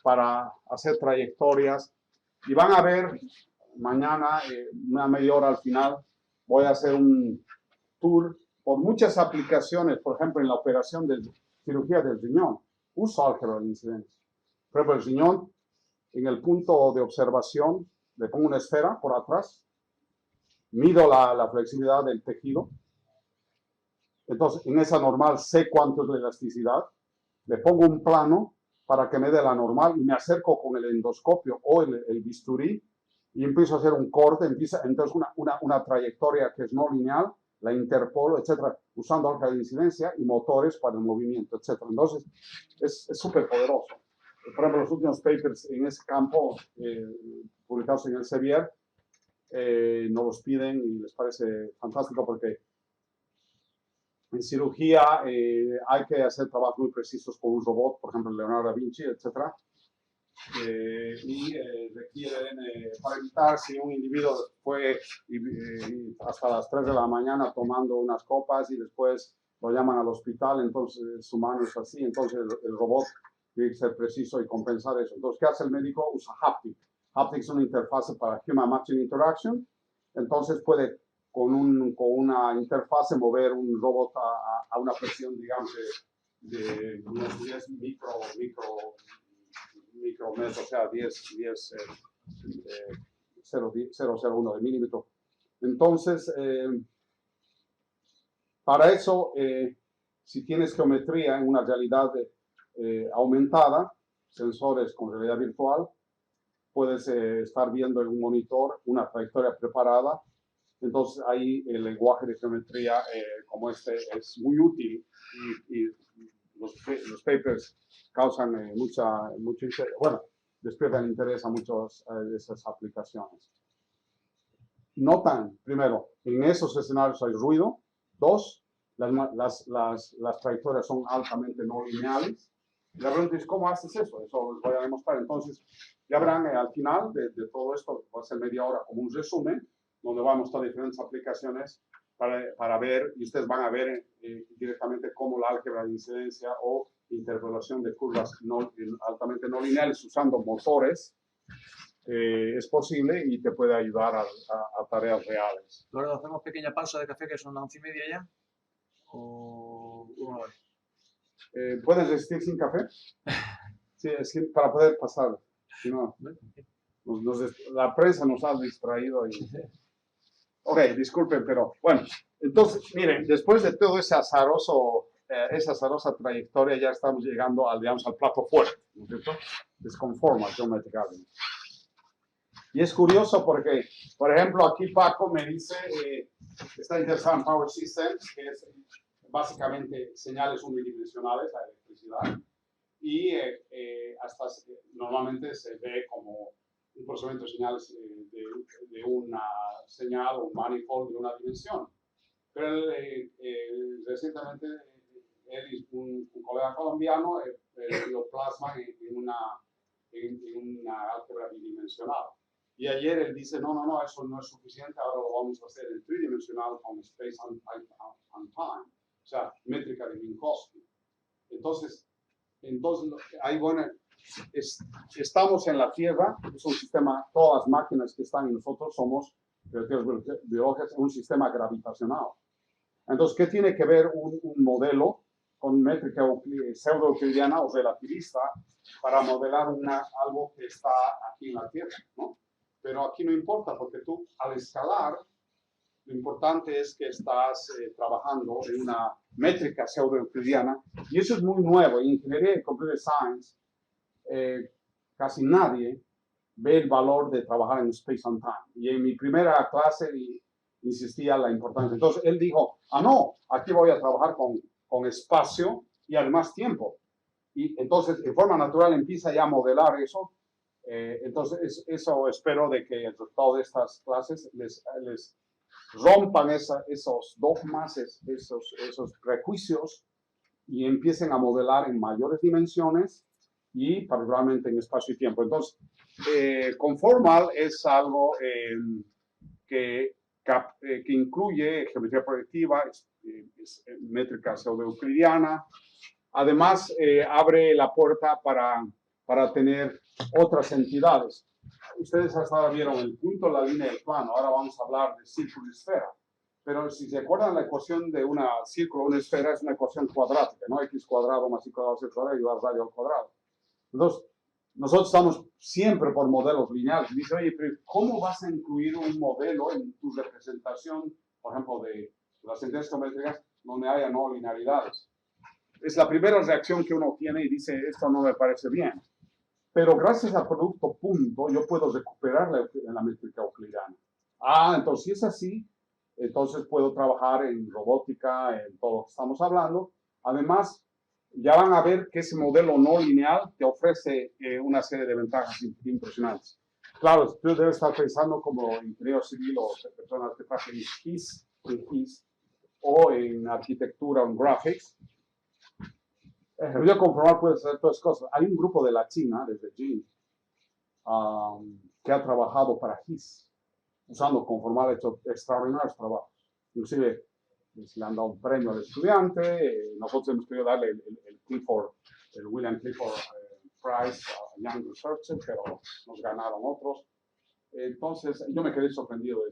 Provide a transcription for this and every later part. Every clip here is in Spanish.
para hacer trayectorias. Y van a ver mañana, una media hora al final, voy a hacer un tour por muchas aplicaciones, por ejemplo, en la operación de cirugía del riñón. Uso álgebra de incidencia. Por ejemplo, el riñón, en el punto de observación, le pongo una esfera por atrás, mido la flexibilidad del tejido. Entonces, en esa normal sé cuánto es la elasticidad. Le pongo un plano para que me dé la normal y me acerco con el endoscopio o el bisturí y empiezo a hacer un corte. Empieza entonces una trayectoria que es no lineal, la interpolo, etcétera, usando álgebra de incidencia y motores para el movimiento, etcétera. Entonces, es súper poderoso. Por ejemplo, los últimos papers en ese campo, publicados en el Sevier, nos los piden y les parece fantástico porque en cirugía hay que hacer trabajos muy precisos con un robot, por ejemplo, Leonardo da Vinci, etcétera, y requieren, para evitar si un individuo fue hasta las 3 de la mañana tomando unas copas y después lo llaman al hospital, entonces su mano es así, entonces el robot tiene que ser preciso y compensar eso. Entonces, ¿qué hace el médico? Usa Haptic. Haptic es una interfase para Human Machine Interaction, entonces puede con una interfase mover un robot a una presión, digamos, de unos 10 micrometros, o sea, 0,01 de milímetro. Entonces, para eso, si tienes geometría en una realidad aumentada, sensores con realidad virtual, puedes estar viendo en un monitor una trayectoria preparada. Entonces ahí el lenguaje de geometría como este es muy útil y los papers causan mucho interés, bueno, despiertan interés a muchas de esas aplicaciones. Notan, primero, en esos escenarios hay ruido. Dos, las trayectorias son altamente no lineales. La pregunta es, ¿cómo haces eso? Eso les voy a demostrar. Entonces, ya verán al final de todo esto, va a ser media hora como un resumen, donde voy a mostrar diferentes aplicaciones para ver, y ustedes van a ver directamente cómo la álgebra de incidencia o interpolación de curvas altamente no lineales usando motores es posible y te puede ayudar a tareas reales. Luego hacemos pequeña pausa de café, que son las 11:30 ya. ¿O una hora? ¿Puedes resistir sin café? Sí, es que para poder pasar. Si no, la prensa nos ha distraído. Ok, disculpen, pero bueno. Entonces, miren, después de todo esa azarosa trayectoria, ya estamos llegando digamos, al plato fuerte, ¿no es cierto? Es Conformal Geometric Argument. Y es curioso porque, por ejemplo, aquí Paco me dice, está interesado en Power Systems, que es básicamente señales unidimensionales a electricidad, y normalmente se ve como un procesamiento de señales de una señal o un manifold de una dimensión. Pero recientemente él, un colega colombiano, lo plasma en una álgebra bidimensional. Y ayer él dice, no, eso no es suficiente, ahora lo vamos a hacer en tridimensional con space and time, o sea, métrica de Minkowski. Entonces ahí, bueno, estamos en la Tierra, es un sistema, todas las máquinas que están y nosotros somos, biológicos, un sistema gravitacional. Entonces, ¿qué tiene que ver un modelo con métrica pseudo-euclidiana o relativista para modelar algo que está aquí en la Tierra, ¿no? Pero aquí no importa, porque tú, al escalar, lo importante es que estás trabajando en una métrica pseudo-euclidiana, y eso es muy nuevo. En ingeniería y computer science, casi nadie ve el valor de trabajar en space and time. Y en mi primera clase insistía la importancia. Entonces él dijo, no, aquí voy a trabajar con espacio y además tiempo. Y entonces, de forma natural, empieza ya a modelar eso. Entonces, eso espero de que el resultado de estas clases les rompan esos dogmas, esos prejuicios y empiecen a modelar en mayores dimensiones y particularmente en espacio y tiempo. Entonces, Conformal es algo que incluye geometría proyectiva, es métrica pseudo-euclidiana. Además, abre la puerta para para tener otras entidades. Ustedes hasta ahora vieron el punto, la línea y el plano. Ahora vamos a hablar de círculo y esfera. Pero si se acuerdan, la ecuación de un círculo o una esfera es una ecuación cuadrática, ¿no? X cuadrado más Y cuadrado Z cuadrado igual a radio al cuadrado. Entonces, nosotros estamos siempre por modelos lineales. Y dice, oye, pero ¿cómo vas a incluir un modelo en tu representación, por ejemplo, de las entidades geométricas donde haya no linearidades? Es la primera reacción que uno tiene y dice, esto no me parece bien. Pero gracias al producto punto, yo puedo recuperar la métrica euclidiana. Entonces, si es así, entonces puedo trabajar en robótica, en todo lo que estamos hablando. Además, ya van a ver que ese modelo no lineal te ofrece una serie de ventajas impresionantes. Claro, tú debes estar pensando como ingeniero civil o personas que trabajan en GIS o en arquitectura o en graphics. Ejercicio conformal puede ser todas cosas. Hay un grupo de la China, desde Jin, que ha trabajado para GIS, usando conformal, ha hecho extraordinarios trabajos. Inclusive, le han dado un premio al estudiante. Nosotros hemos querido darle el William Clifford Prize a Young Researcher, pero nos ganaron otros. Entonces, yo me quedé sorprendido de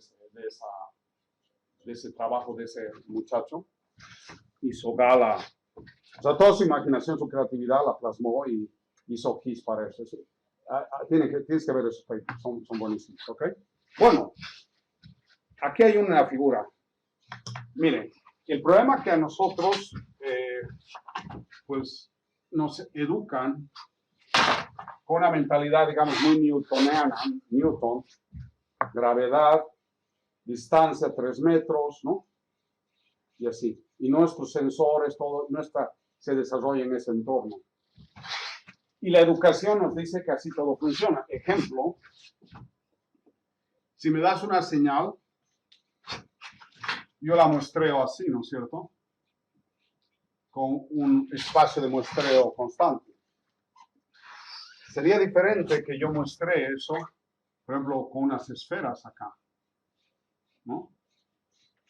ese trabajo de ese muchacho. Hizo gala. O sea, toda su imaginación, su creatividad la plasmó y hizo GIS para eso. Tienes que ver esos papers, son buenísimos, ¿ok? Bueno, aquí hay una figura. Miren, el problema que a nosotros, pues, nos educan con una mentalidad, digamos, muy newtoniana, Newton, gravedad, distancia 3 metros, ¿no? Y así. Y nuestros sensores, todo, se desarrolla en ese entorno. Y la educación nos dice que así todo funciona. Ejemplo, si me das una señal, yo la muestreo así, ¿no es cierto? Con un espacio de muestreo constante. Sería diferente que yo muestre eso, por ejemplo, con unas esferas acá, ¿no?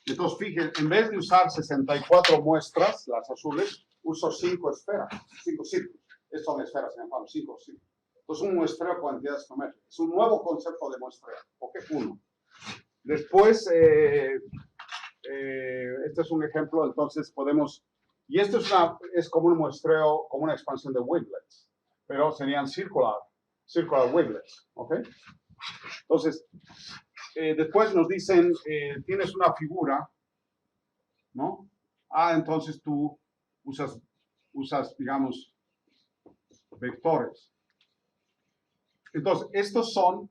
Entonces, fíjense, en vez de usar 64 muestras, las azules, uso 5 esferas, 5 círculos. Estas son esferas, en ejemplo, 5 círculos. Entonces, un muestreo con entidades geométricas. Es un nuevo concepto de muestreo. ¿Ok? Uno. Después, este es un ejemplo, entonces podemos, y esto es como un muestreo, como una expansión de wavelets, pero serían circular wavelets, ¿ok? Entonces, después nos dicen, tienes una figura, ¿no? Entonces tú usas, digamos, vectores. Entonces, estos son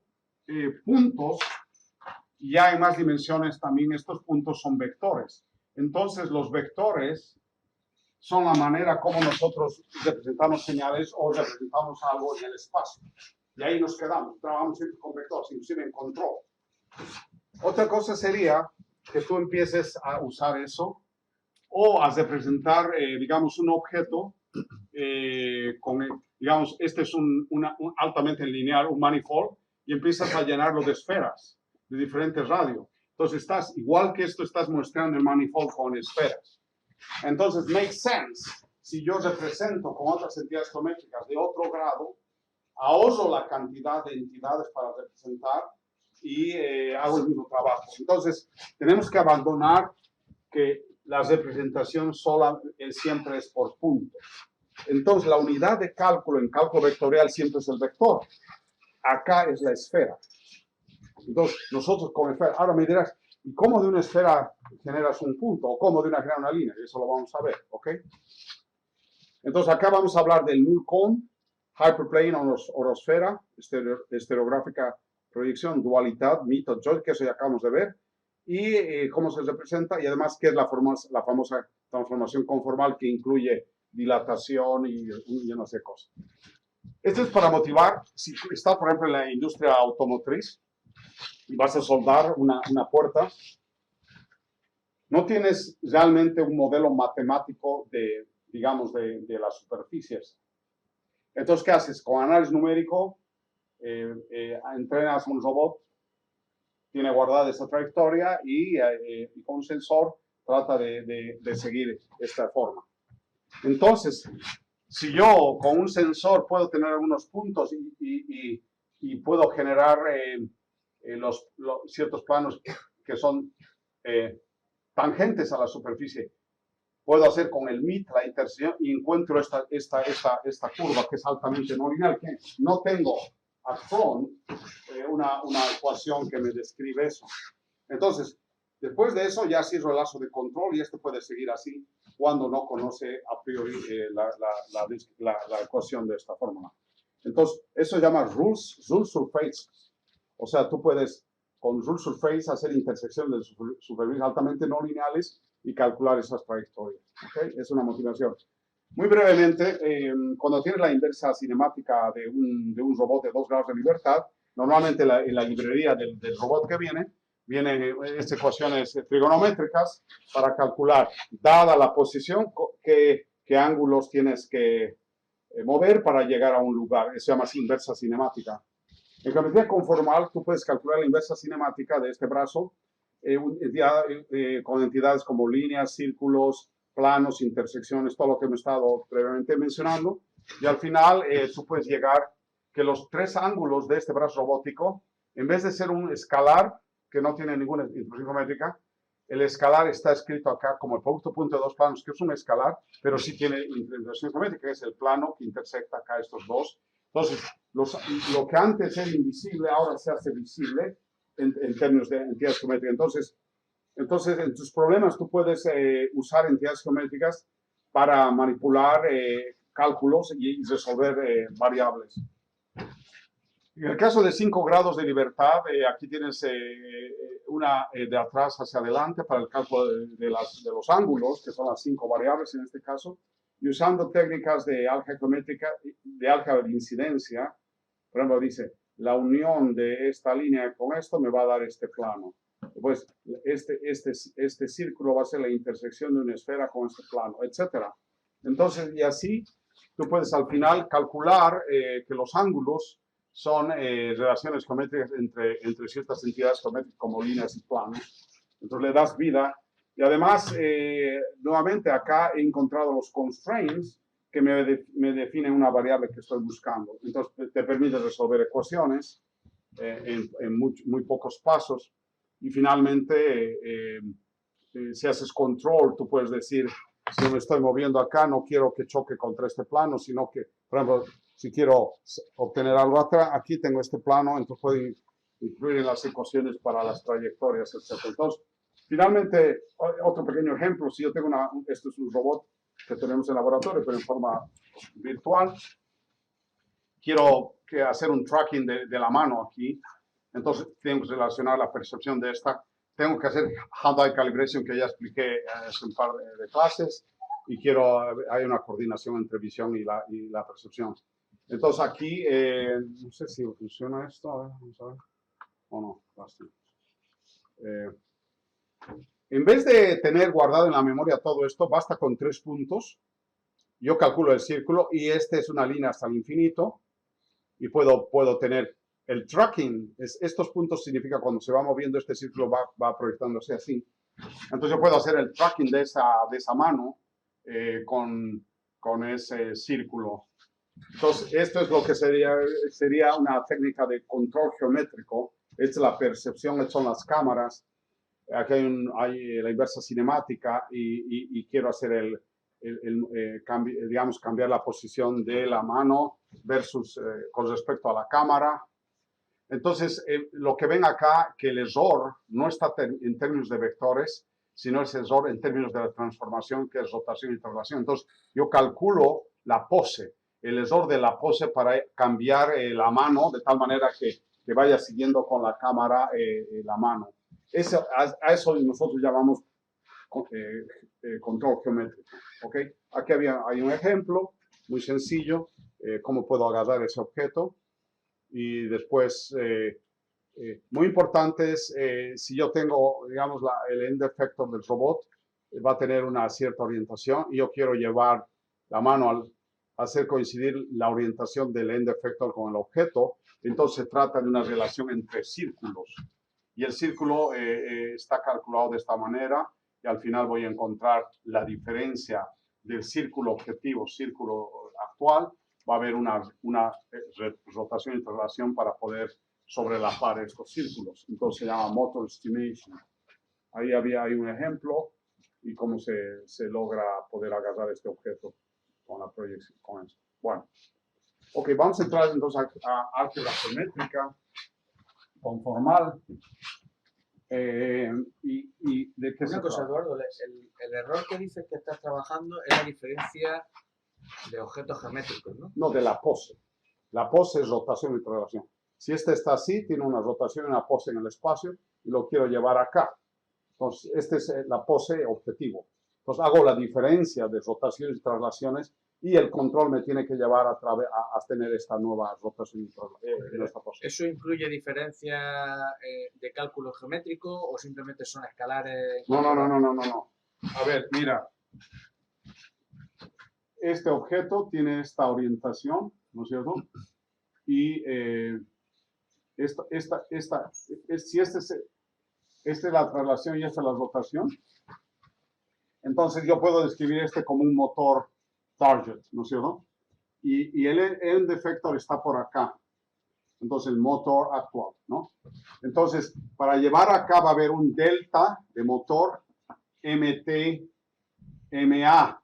puntos. Y ya en más dimensiones también estos puntos son vectores. Entonces los vectores son la manera como nosotros representamos señales o representamos algo en el espacio. Y ahí nos quedamos. Trabajamos siempre con vectores, inclusive en control. Otra cosa sería que tú empieces a usar eso o a representar, digamos, un objeto digamos, este es un altamente lineal, un manifold, y empiezas a llenarlo de esferas de diferentes radios. Entonces estás, igual que esto, estás mostrando el manifold con esferas. Entonces, makes sense. Si yo represento con otras entidades geométricas de otro grado, ahorro la cantidad de entidades para representar y hago el mismo trabajo. Entonces, tenemos que abandonar que la representación siempre es por puntos. Entonces, la unidad de cálculo en cálculo vectorial siempre es el vector. Acá es la esfera. Entonces, nosotros con esfera, ahora me dirás, ¿y cómo de una esfera generas un punto? ¿O cómo de una línea? Eso lo vamos a ver, ¿ok? Entonces, acá vamos a hablar del null cone, hyperplane, orosfera, estereográfica, proyección, dualidad, mito, joy, que eso ya acabamos de ver, y cómo se representa, y además qué es la famosa transformación conformal que incluye dilatación y no sé cosas. Esto es para motivar, si está, por ejemplo, en la industria automotriz, y vas a soldar una puerta, no tienes realmente un modelo matemático de, digamos, de las superficies. Entonces, ¿qué haces? Con análisis numérico, entrenas un robot, tiene guardada esa trayectoria y con un sensor trata de seguir esta forma. Entonces, si yo con un sensor puedo tener algunos puntos y puedo generar ciertos planos que son tangentes a la superficie, puedo hacer con el MIT la intersección y encuentro esta curva que es altamente no lineal, que no tengo upfront una ecuación que me describe eso. Entonces, después de eso ya cierro el lazo de control y este puede seguir así cuando no conoce a priori la ecuación de esta fórmula. Entonces, eso se llama rules surface. O sea, tú puedes con rule surface hacer intersecciones de superficies altamente no lineales y calcular esas trayectorias. ¿Okay? Es una motivación. Muy brevemente, cuando tienes la inversa cinemática de un robot de 2 grados de libertad, normalmente en la librería del robot que vienen estas ecuaciones trigonométricas para calcular, dada la posición, qué ángulos tienes que mover para llegar a un lugar. Eso se llama inversa cinemática. En geometría conformal, tú puedes calcular la inversa cinemática de este brazo con entidades como líneas, círculos, planos, intersecciones, todo lo que hemos estado previamente mencionando. Y al final, tú puedes llegar que los 3 ángulos de este brazo robótico, en vez de ser un escalar, que no tiene ninguna introducción geométrica, el escalar está escrito acá como el producto punto de 2 planos, que es un escalar, pero sí tiene introducción geométrica, que es el plano que intersecta acá estos dos. Entonces, lo que antes era invisible, ahora se hace visible en términos de entidades geométricas. Entonces, en tus problemas tú puedes usar entidades geométricas para manipular cálculos y resolver variables. En el caso de 5 grados de libertad, aquí tienes una de atrás hacia adelante para el cálculo de los ángulos, que son las 5 variables en este caso, y usando técnicas de álgebra geométrica, de álgebra de incidencia. Por ejemplo, dice, la unión de esta línea con esto me va a dar este plano. Pues este círculo va a ser la intersección de una esfera con este plano, etc. Entonces, y así tú puedes al final calcular que los ángulos son relaciones geométricas entre ciertas entidades geométricas como líneas y planos. Entonces le das vida. Y además, nuevamente acá he encontrado los constraints que me definen una variable que estoy buscando. Entonces te permite resolver ecuaciones en muy pocos pasos. Y finalmente, si haces control, tú puedes decir, si me estoy moviendo acá, no quiero que choque contra este plano, sino que, por ejemplo, si quiero obtener algo atrás, aquí tengo este plano, entonces puedo incluir en las ecuaciones para las trayectorias, etc. Entonces, finalmente, otro pequeño ejemplo, si yo tengo esto es un robot que tenemos en laboratorio, pero en forma virtual, quiero hacer un tracking de la mano aquí, entonces tengo que relacionar la percepción de esta, tengo que hacer hand-eye calibration que ya expliqué hace un par de clases, y hay una coordinación entre visión y la percepción. Entonces aquí, no sé si funciona esto, a ver, vamos a ver, o no, basta. En vez de tener guardado en la memoria todo esto, basta con 3 puntos. Yo calculo el círculo y este es una línea hasta el infinito y puedo tener el tracking. Estos puntos significa cuando se va moviendo este círculo va proyectándose así. Entonces yo puedo hacer el tracking de esa mano con ese círculo. Entonces esto es lo que sería una técnica de control geométrico. Esta es la percepción, estas son las cámaras. Aquí hay la inversa cinemática y quiero hacer cambiar la posición de la mano versus con respecto a la cámara. Entonces, lo que ven acá, que el error no está en términos de vectores, sino es error en términos de la transformación, que es rotación y traslación. Entonces, yo calculo la pose, el error de la pose para cambiar la mano de tal manera que vaya siguiendo con la cámara la mano. A eso nosotros llamamos control geométrico. ¿Okay? Aquí hay un ejemplo muy sencillo, cómo puedo agarrar ese objeto. Y después, muy importante es, si yo tengo, digamos, el end effector del robot, va a tener una cierta orientación y yo quiero llevar la mano a hacer coincidir la orientación del end effector con el objeto. Entonces se trata de una relación entre círculos. Y el círculo está calculado de esta manera y al final voy a encontrar la diferencia del círculo objetivo, círculo actual, va a haber una rotación y traslación para poder sobrelapar estos círculos. Entonces se llama motor estimation. Ahí hay un ejemplo y cómo se logra poder agarrar este objeto con la proyección, con esto. Bueno, ok, vamos a entrar entonces a álgebra geométrica conformal. ¿Y de qué se Una cosa, trata? Eduardo, el error que dices que estás trabajando es la diferencia de objetos geométricos, ¿no? No, de la pose. La pose es rotación y traslación. Si este está así, tiene una rotación y una pose en el espacio y lo quiero llevar acá. Entonces, esta es la pose objetivo. Entonces, hago la diferencia de rotaciones y traslaciones y el control me tiene que llevar a tener esta nueva rotación y traslación. Esta pose. ¿Eso incluye diferencia de cálculo geométrico o simplemente son escalares? No. A ver, mira. Este objeto tiene esta orientación, ¿no es cierto? Y si esta es la traslación y esta es la rotación, entonces yo puedo describir este como un motor target, ¿no es cierto? Y el defector está por acá. Entonces el motor actual, ¿no? Entonces, para llevar acá va a haber un delta de motor MT, MA.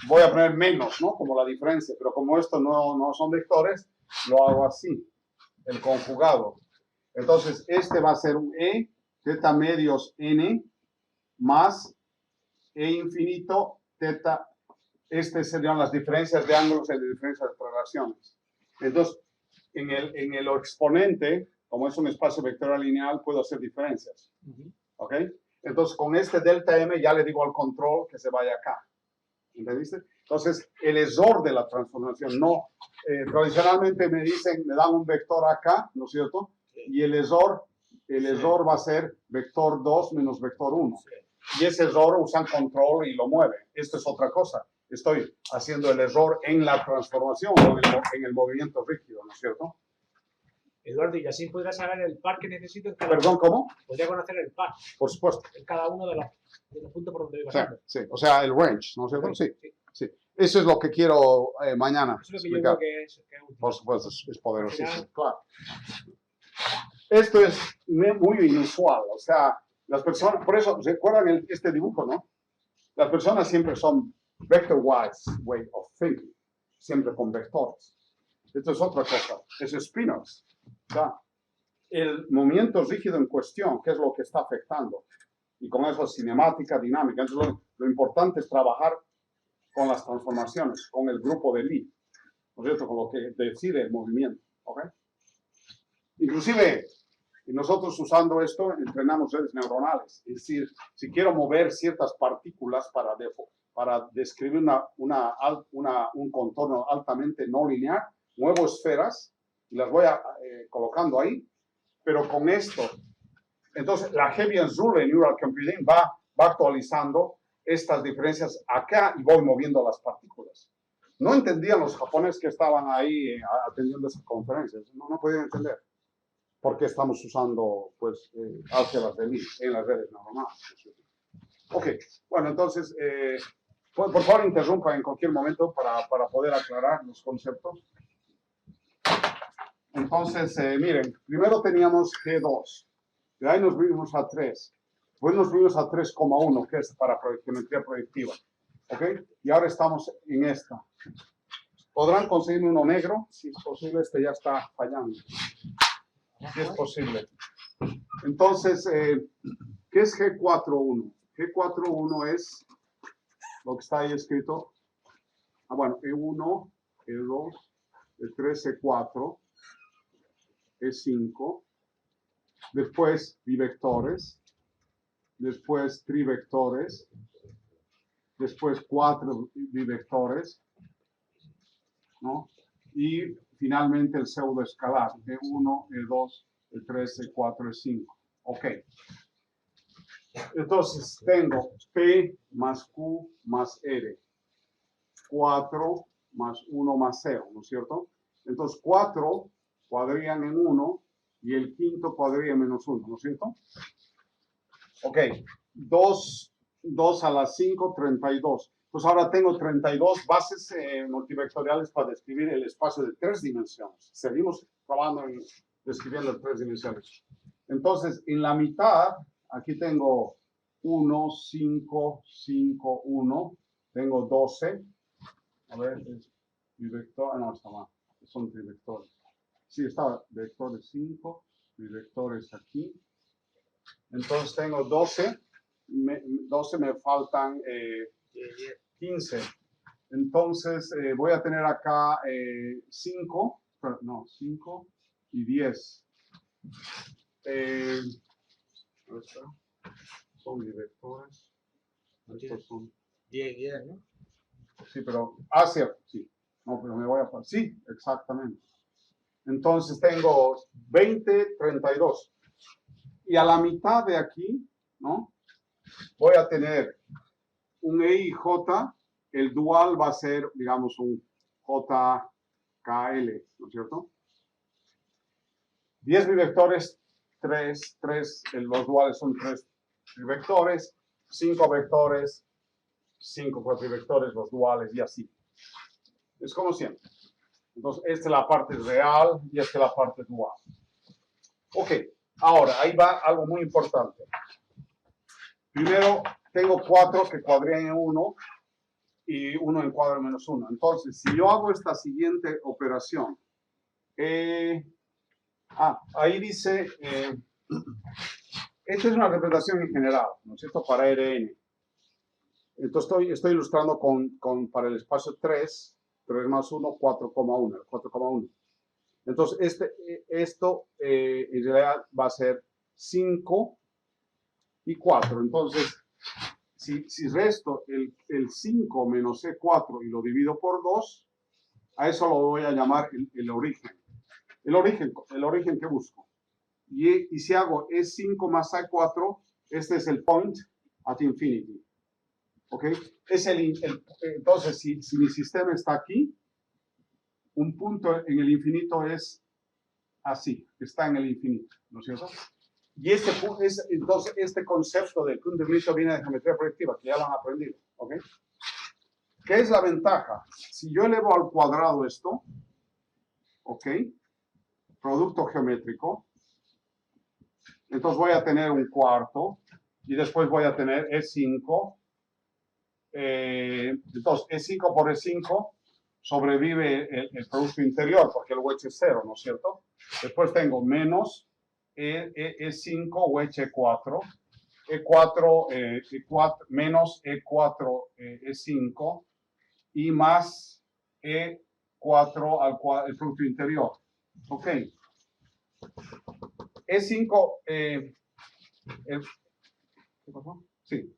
Voy a poner menos, ¿no? Como la diferencia, pero como esto no son vectores, lo hago así, el conjugado. Entonces, este va a ser un E, teta medios N, más E infinito, teta, serían las diferencias de ángulos y las diferencias de traslaciones. Entonces, en el exponente, como es un espacio vectorial lineal, puedo hacer diferencias. ¿Ok? Entonces, con este delta M ya le digo al control que se vaya acá. ¿Entendiste? Entonces, el error de la transformación, no, tradicionalmente me dan un vector acá, ¿no es cierto? Y el error va a ser vector 2 menos vector 1. Y ese error usan control y lo mueve. Esto es otra cosa. Estoy haciendo el error en la transformación o en el movimiento rígido, ¿no es cierto? Eduardo, y así podrás saber el par que necesito en cada Perdón, ¿cómo? Podría conocer el par Por supuesto. en cada uno de los puntos por donde voy pasando. Sí, o sea, el range, ¿no es cierto? Sí. Eso es lo que quiero mañana Eso es lo que explicar. yo creo que es útil. Por supuesto, es poderosísimo. Al final- Claro. Esto es muy inusual, o sea, las personas, por eso, ¿recuerdan este dibujo, no? Las personas siempre son vector-wise way of thinking, siempre con vectores. Esto es otra cosa, es spinors. O sea, el movimiento rígido en cuestión, ¿qué es lo que está afectando? Y con eso cinemática, dinámica. Entonces, lo importante es trabajar con las transformaciones, con el grupo de Lie, ¿no es cierto? Con lo que decide el movimiento, ¿ok? Inclusive, nosotros usando esto entrenamos redes neuronales. Es decir, si quiero mover ciertas partículas para describir un contorno altamente no lineal, muevo esferas y las voy colocando ahí, pero con esto. Entonces, la Hebbian-Zulle Neural Computing va actualizando estas diferencias acá y voy moviendo las partículas. No entendían los japoneses que estaban ahí atendiendo esas conferencias. No podían entender por qué estamos usando, pues, álgebras de Lie en las redes neuronales. Ok, bueno, entonces, por favor, interrumpa en cualquier momento para poder aclarar los conceptos. Entonces, miren, primero teníamos G2, de ahí nos vimos a 3, después nos vimos a 3,1, que es para geometría proyectiva, ¿ok? Y ahora estamos en esta. ¿Podrán conseguirme uno negro? Si es posible, este ya está fallando. Si es posible. Entonces, ¿qué es G41? G41 es lo que está ahí escrito. Bueno, E1, E2, E3, E4. E5, después bivectores, después trivectores, después 4 bivectores, ¿no? Y finalmente el pseudoescalar, E1, E2, E3, E4, E5. Ok. Entonces tengo P más Q más R. 4 más 1 más 0, ¿no es cierto? Entonces 4 cuadrían en 1 y el quinto cuadría en menos 1, ¿no es cierto? Ok, 2 a la 5, 32. Pues ahora tengo 32 bases multivectoriales para describir el espacio de 3 dimensiones. Seguimos trabajando en describiendo en 3 dimensiones. Entonces, en la mitad, aquí tengo 1, 5, 5, 1. Tengo 12. A ver, es bivector. No, está mal. Son trivectores. Sí, está vectores 5, trivectores aquí. Entonces tengo 12. 12 me faltan 15. Entonces voy a tener acá 5. No, 5 y 10. Son bivectores. Estos son 10, ¿no? sí, pero cierto, sí. No, pero me voy a pasar. Sí, exactamente. Entonces tengo 20, 32. Y a la mitad de aquí, ¿no? Voy a tener un E y J. El dual va a ser, digamos, un JKL, ¿no es cierto? 10 bivectores, 3, los duales son 3 bivectores, 5 vectores, 5 cuatrivectores, los duales y así. Es como siempre. Entonces, esta es la parte real y esta es la parte dual. Ok, ahora, ahí va algo muy importante. Primero, tengo 4 que cuadrían en 1 y 1 en cuadro menos 1. Entonces, si yo hago esta siguiente operación, ahí dice, esta es una representación en general, ¿no es cierto? Para Rn. Entonces, estoy ilustrando para el espacio 3 más 1, 4,1, 4,1. Entonces, esto en realidad va a ser 5 y 4. Entonces, si resto el 5 menos E4 y lo divido por 2, a eso lo voy a llamar el origen. El origen que busco. Y si hago E5 más E4, este es el point at infinity. ¿Ok? Entonces, si mi sistema está aquí, un punto en el infinito es así, está en el infinito, ¿no es cierto? Y entonces este concepto del punto infinito viene de geometría proyectiva, que ya lo han aprendido, ¿ok? ¿Qué es la ventaja? Si yo elevo al cuadrado esto, ¿ok? Producto geométrico, entonces voy a tener un cuarto, y después voy a tener E5, entonces E5 por E5, sobrevive el producto interior, porque el wedge es 0, ¿no es cierto? Después tengo menos E5 wedge E4, E4 menos E4 E5 y más E4 el producto interior. Ok. E5, ¿qué pasó? Sí.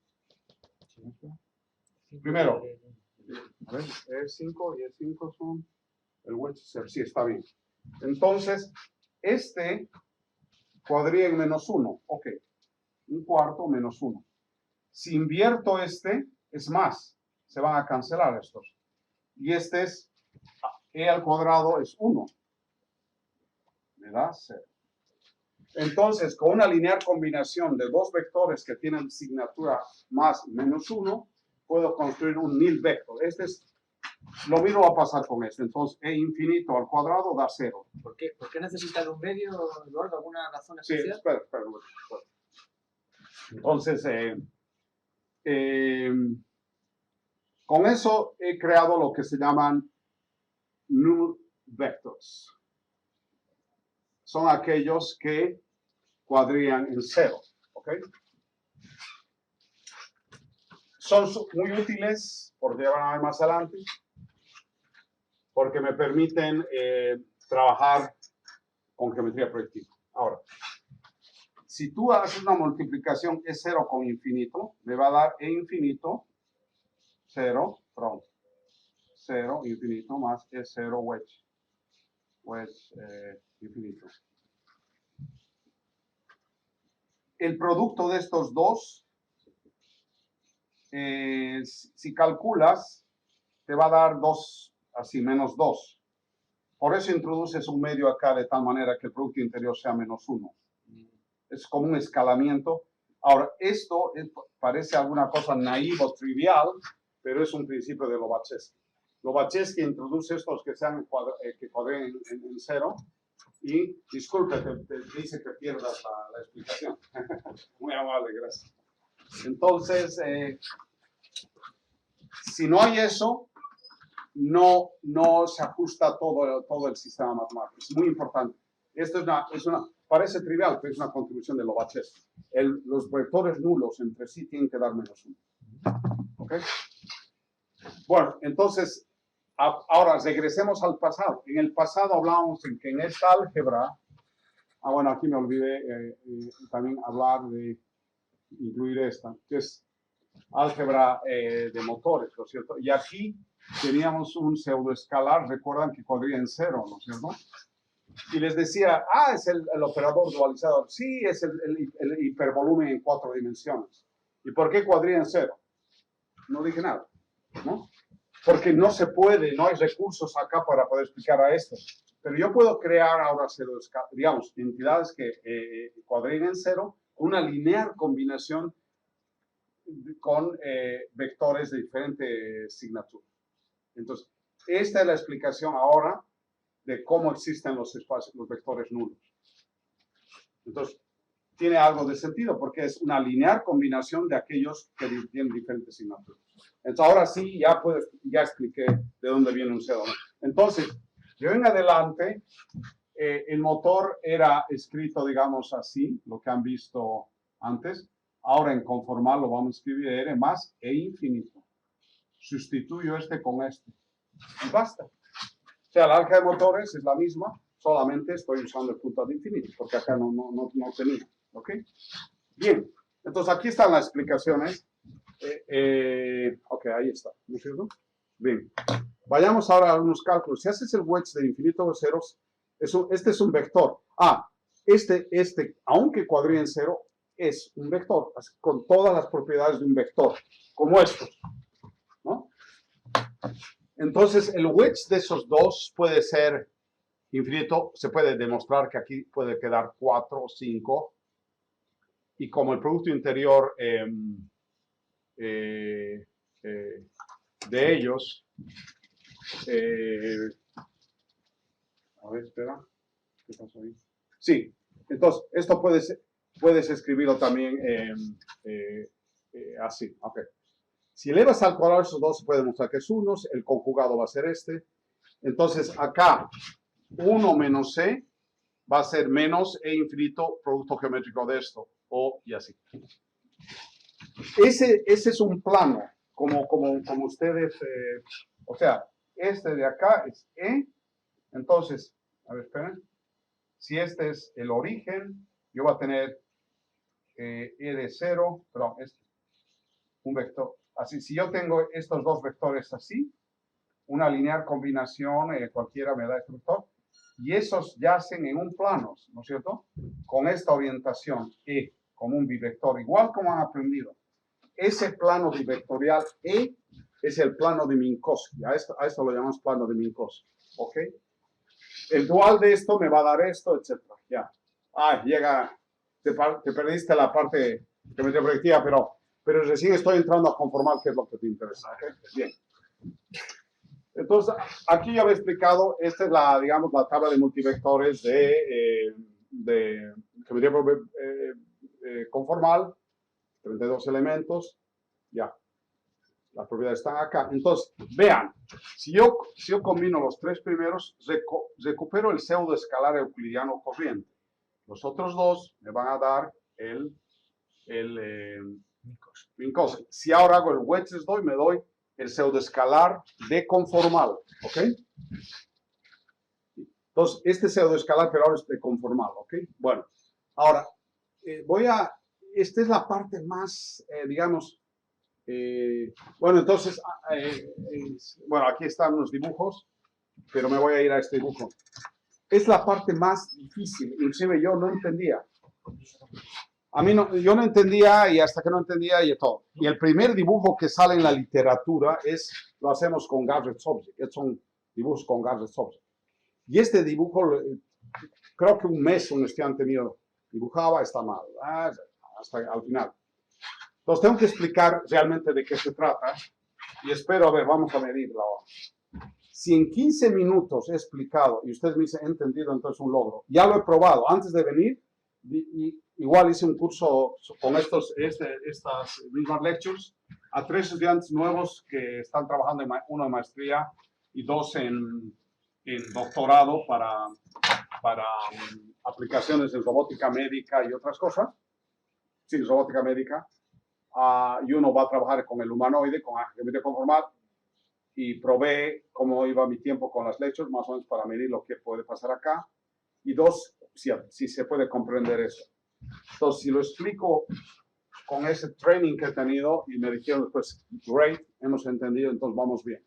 Primero, a ver, E5 y E5 son el wedge 0. Sí, está bien. Entonces, este cuadría en menos 1. Ok. Un cuarto menos 1. Si invierto este, es más. Se van a cancelar estos. Y este es E al cuadrado es 1. Me da 0. Entonces, con una lineal combinación de dos vectores que tienen signatura más y menos 1, puedo construir un nil vector. Lo mismo va a pasar con este. Entonces, E infinito al cuadrado da 0. ¿Por qué necesitas un medio, Eduardo? ¿Alguna razón especial? Sí, espera. Entonces, con eso he creado lo que se llaman null vectors. Son aquellos que cuadrían en 0. ¿Ok? Son muy útiles, porque ya van a ver más adelante, porque me permiten trabajar con geometría proyectiva. Ahora, si tú haces una multiplicación E0 con infinito, me va a dar E infinito 0, infinito más E0 wedge infinito. El producto de estos dos, si calculas, te va a dar 2, así, menos 2. Por eso introduces un medio acá de tal manera que el producto interior sea menos 1. Es como un escalamiento. Ahora, esto parece alguna cosa naiva o trivial, pero es un principio de Lobachevsky. Lobachevsky introduce estos que sean que cuadren en cero. Y disculpe, te dice que pierdas la explicación. Muy amable, gracias. Entonces, si no hay eso, no se ajusta todo el sistema matemático. Es muy importante. Esto parece trivial, pero es una contribución de Lobachevsky. Los vectores nulos entre sí tienen que dar -1. ¿Ok? Bueno, entonces, ahora regresemos al pasado. En el pasado hablábamos en que en esta álgebra, bueno, aquí me olvidé también hablar de incluir esta, que es álgebra de motores, ¿no es cierto? Y aquí teníamos un pseudoescalar, recuerdan que cuadría en cero, ¿no es cierto? Y les decía, es el operador dualizador. Sí, es el hipervolumen en 4 dimensiones. ¿Y por qué cuadría en cero? No dije nada, ¿no? Porque no se puede, no hay recursos acá para poder explicar a esto. Pero yo puedo crear ahora digamos, entidades que cuadren en cero, una lineal combinación con vectores de diferente signatura. Entonces, esta es la explicación ahora de cómo existen los vectores nulos. Entonces, tiene algo de sentido porque es una lineal combinación de aquellos que tienen diferentes signaturas. Entonces, ahora sí, ya expliqué de dónde viene un C2. Entonces, de hoy en adelante, el motor era escrito, digamos así, lo que han visto antes. Ahora en conformal lo vamos a escribir R más E infinito. Sustituyo este con este. Y basta. O sea, la álgebra de motores es la misma, solamente estoy usando el punto de infinito, porque acá no tenía. ¿Ok? Bien. Entonces, aquí están las explicaciones. Ok, ahí está. ¿No es cierto? Bien. Vayamos ahora a unos cálculos. Si haces el wedge de infinito de ceros, este es un vector. Este, aunque cuadrille en cero, es un vector, con todas las propiedades de un vector, como estos, ¿no? Entonces, el wedge de esos dos puede ser infinito. Se puede demostrar que aquí puede quedar 4 o 5. Y como el producto interior de ellos, a ver, espera, ¿qué pasó ahí? Sí, entonces, esto puedes escribirlo también así, ok. Si elevas al cuadrado esos dos, se puede demostrar que es 1, el conjugado va a ser este. Entonces, acá, 1 menos C va a ser menos E infinito, producto geométrico de esto, y así. Ese es un plano, como ustedes, o sea, este de acá es E, entonces, a ver, esperen, si este es el origen, yo voy a tener E de 0, perdón, un vector, así, si yo tengo estos dos vectores así, una lineal combinación, cualquiera me da este vector, y esos yacen en un plano, ¿no es cierto? Con esta orientación E, como un bivector, igual como han aprendido. Ese plano bivectorial E es el plano de Minkowski. A esto lo llamamos plano de Minkowski. ¿Ok? El dual de esto me va a dar esto, etc. Ya. Llega. Te perdiste la parte que me proyectiva, pero recién estoy entrando a conformar qué es lo que te interesa. ¿Okay? Bien. Entonces, aquí ya había explicado, esta es digamos, la tabla de multivectores de geometría conformal. 32 elementos, ya. Las propiedades están acá. Entonces, vean, si yo combino los tres primeros, recupero el pseudoescalar euclidiano corriente. Los otros dos me van a dar el Minkowski. Si ahora hago el wedge, me doy el pseudoescalar de conformal. ¿Ok? Entonces, este pseudoescalar, pero ahora es de conformal. ¿Ok? Bueno, ahora, esta es la parte más, digamos, bueno, entonces, bueno, aquí están los dibujos, pero me voy a ir a este dibujo. Es la parte más difícil, inclusive yo no entendía. Yo no entendía, y hasta que no entendía y todo. Y el primer dibujo que sale en la literatura lo hacemos con Garrett's Object. Son dibujos con Garrett's Object. Y este dibujo, creo que un mes un estudiante mío dibujaba, está mal. Hasta al final. Entonces tengo que explicar realmente de qué se trata y espero, a ver, vamos a medirla ahora. Si en 15 minutos he explicado y ustedes me dicen, he entendido, entonces un logro. Ya lo he probado. Antes de venir, igual hice un curso con estas mismas lectures a 3 estudiantes nuevos que están trabajando, uno en maestría y 2 en doctorado para aplicaciones en robótica médica y otras cosas. Sí, robótica médica. Y uno va a trabajar con el humanoide, con geometría conformal, y probé cómo iba mi tiempo con las lectures, más o menos para medir lo que puede pasar acá. Y 2, si se puede comprender eso. Entonces, si lo explico con ese training que he tenido, y me dijeron después, great, hemos entendido, entonces vamos bien.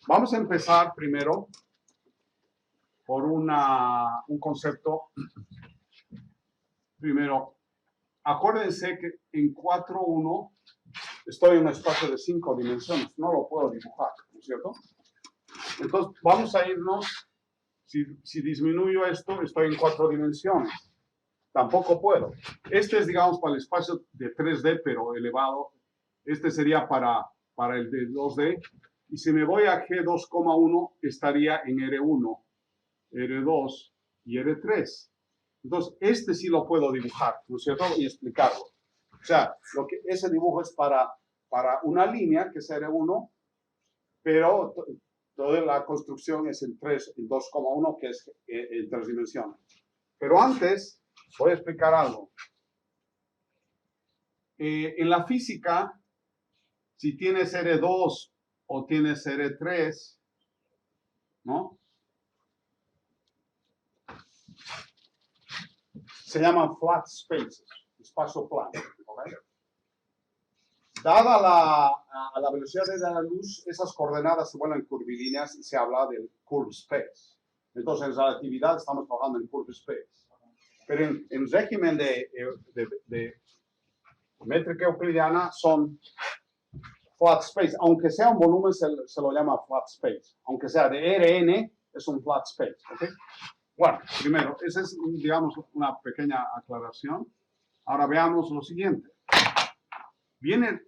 Vamos a empezar primero por un concepto. Primero, acuérdense que en 4.1 estoy en un espacio de 5 dimensiones, no lo puedo dibujar, ¿no es cierto? Entonces, vamos a irnos, si disminuyo esto, estoy en 4 dimensiones. Tampoco puedo. Este es, digamos, para el espacio de 3D, pero elevado. Este sería para el de 2D. Y si me voy a G2,1, estaría en R1, R2 y R3. Entonces, este sí lo puedo dibujar, ¿no es cierto? Y explicarlo. O sea, ese dibujo es para una línea, que es R1, pero toda la construcción es en 2,1, que es en 3 dimensiones. Pero antes, voy a explicar algo. En la física, si tienes R2 o tienes R3, ¿no? Se llaman flat spaces, espacio plano. ¿Okay? Dada la velocidad de la luz, esas coordenadas se vuelven curvilíneas y se habla del curve space. Entonces, en relatividad estamos trabajando en curve space. Pero en régimen de métrica euclidiana son flat space. Aunque sea un volumen, se lo llama flat space. Aunque sea de Rn, es un flat space. ¿Okay? Bueno, primero, esa es, digamos, una pequeña aclaración. Ahora veamos lo siguiente. Viene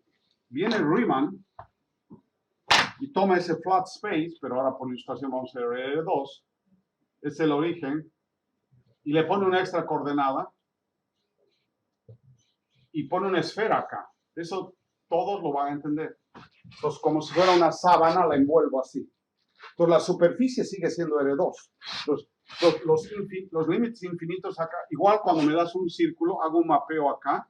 Riemann y toma ese flat space, pero ahora por ilustración vamos a hacer R2. Es el origen. Y le pone una extra coordenada y pone una esfera acá. Eso todos lo van a entender. Entonces, como si fuera una sábana, la envuelvo así. Entonces, la superficie sigue siendo R2. Entonces, los límites infinitos acá, igual cuando me das un círculo, hago un mapeo acá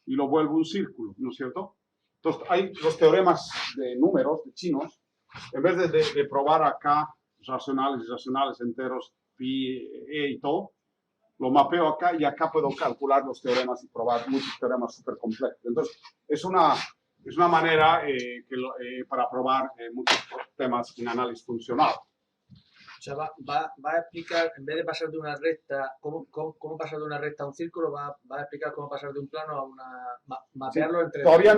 y lo vuelvo un círculo, ¿no es cierto? Entonces, hay los teoremas de números, de chinos, en vez de probar acá racionales, irracionales, enteros, pi, e y todo, lo mapeo acá y acá puedo calcular los teoremas y probar muchos teoremas súper complejos. Entonces, es una manera para probar muchos temas en análisis funcional. O sea, va a explicar, en vez de pasar de una recta, cómo pasar de una recta a un círculo, va a explicar cómo pasar de un plano a una... mapearlo Sí, entre... todavía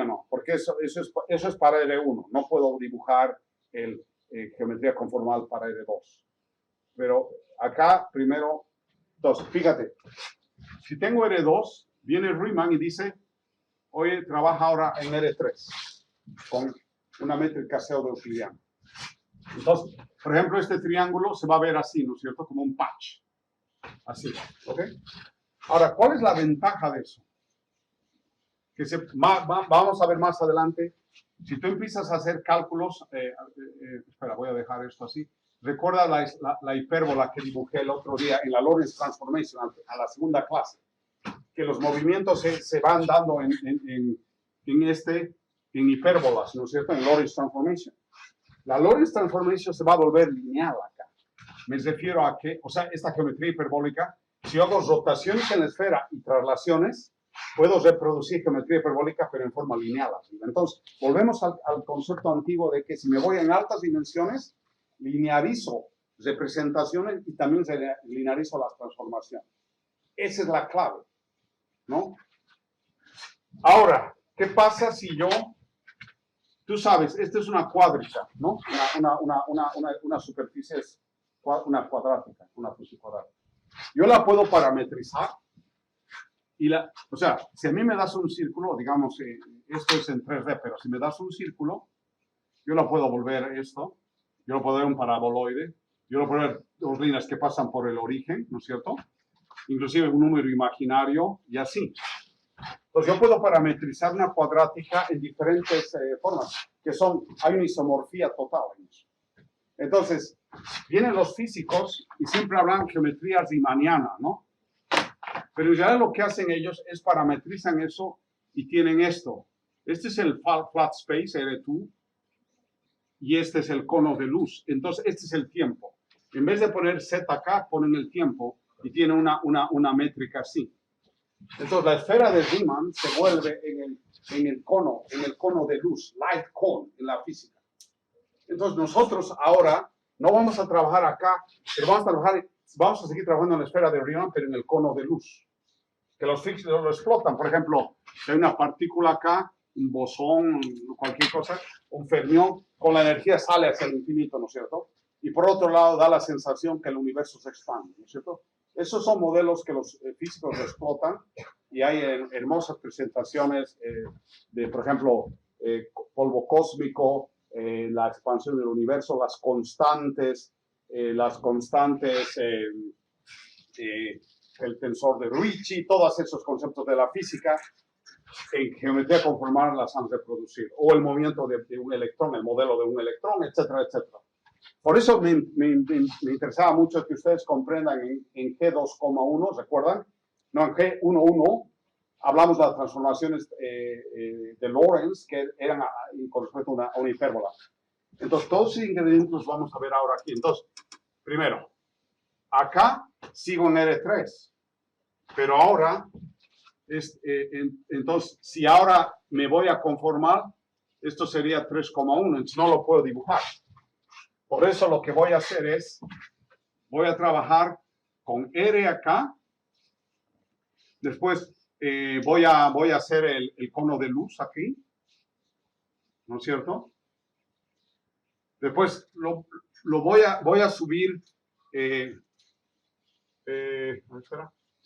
no, porque eso es para R1. No puedo dibujar geometría conformal para R2. Pero acá, primero, entonces, fíjate, si tengo R2, viene Riemann y dice, oye, trabaja ahora en R3, con una métrica pseudo-euclidiana. Entonces, por ejemplo, este triángulo se va a ver así, ¿no es cierto? Como un patch. Así, ¿ok? Ahora, ¿cuál es la ventaja de eso? Que vamos a ver más adelante. Si tú empiezas a hacer cálculos, espera, voy a dejar esto así. Recuerda la hipérbola que dibujé el otro día en la Lorentz Transformation, a la segunda clase, que los movimientos se van dando en hipérbolas, ¿no es cierto? En Lorentz Transformation. La Lorentz Transformation se va a volver lineal acá. Me refiero a que, o sea, esta geometría hiperbólica, si yo hago rotaciones en la esfera y traslaciones, puedo reproducir geometría hiperbólica, pero en forma lineal. Entonces, volvemos al concepto antiguo de que si me voy en altas dimensiones, linearizo representaciones y también linearizo las transformaciones. Esa es la clave, ¿no? Ahora, ¿qué pasa si yo... Tú sabes, esta es una cuádrica, ¿no? Una superficie es una cuadrática, una superficie cuadrática. Yo la puedo parametrizar o sea, si a mí me das un círculo, digamos, esto es en 3D, pero si me das un círculo, yo lo puedo volver esto, yo lo puedo ver un paraboloide, yo lo puedo ver dos líneas que pasan por el origen, ¿no es cierto? Inclusive un número imaginario y así. Entonces yo puedo parametrizar una cuadrática en diferentes formas, hay una isomorfía total en eso. Entonces, vienen los físicos y siempre hablan geometrías riemannianas, ¿no? Pero en realidad lo que hacen ellos es parametrizan eso y tienen esto. Este es el flat space, R2, y este es el cono de luz. Entonces, este es el tiempo. En vez de poner Z acá, ponen el tiempo y tiene una métrica así. Entonces, la esfera de Riemann se vuelve en el cono de luz, light cone, en la física. Entonces, nosotros ahora no vamos a trabajar acá, pero vamos a seguir trabajando en la esfera de Riemann, pero en el cono de luz. Que los físicos lo explotan. Por ejemplo, si hay una partícula acá, un bosón, cualquier cosa, un fermión, con la energía sale hacia el infinito, ¿no es cierto? Y por otro lado, da la sensación que el universo se expande, ¿no es cierto? Esos son modelos que los físicos explotan y hay hermosas presentaciones de, por ejemplo, polvo cósmico, la expansión del universo, las constantes, el tensor de Ricci, todos esos conceptos de la física en geometría conformal las han reproducido, o el movimiento de un electrón, el modelo de un electrón, etcétera, etcétera. Por eso me interesaba mucho que ustedes comprendan en G2,1, ¿recuerdan? No, en G11 hablamos de las transformaciones de Lorentz, que eran con respecto a una hipérbola. Entonces, todos esos ingredientes los vamos a ver ahora aquí. Entonces, primero, acá sigo en R3, pero ahora, entonces, si ahora me voy a conformar, esto sería 3,1, entonces no lo puedo dibujar. Por eso lo que voy a hacer es, voy a trabajar con R acá, después voy a hacer el cono de luz aquí, ¿no es cierto? Después voy a subir,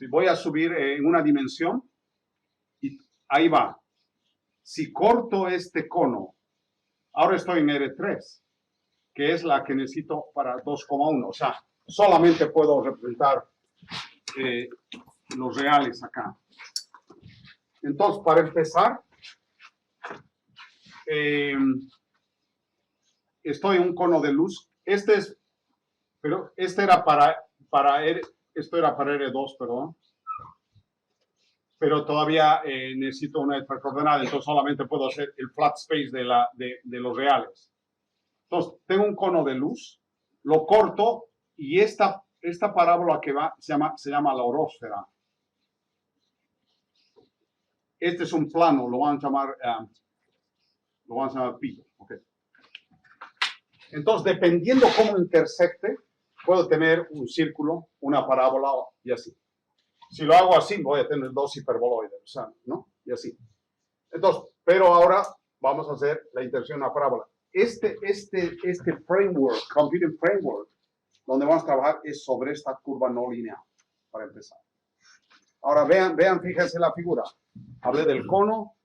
voy a subir en una dimensión y ahí va. Si corto este cono, ahora estoy en R3, que es la que necesito para 2,1. O sea, solamente puedo representar los reales acá. Entonces, para empezar, estoy en un cono de luz. Pero este era esto era para R2, perdón. Pero todavía necesito una coordenada, entonces solamente puedo hacer el flat space de los reales. Entonces, tengo un cono de luz, lo corto y esta parábola que va se llama la horósfera. Este es un plano, lo van a llamar pi. Okay. Entonces, dependiendo cómo intersecte, puedo tener un círculo, una parábola y así. Si lo hago así, voy a tener dos hiperboloides, o sea, ¿no? Y así. Entonces, pero ahora vamos a hacer la intersección de una parábola. Este framework, computing framework, donde vamos a trabajar es sobre esta curva no lineal, para empezar. Ahora vean, fíjense la figura. Hablé del cono,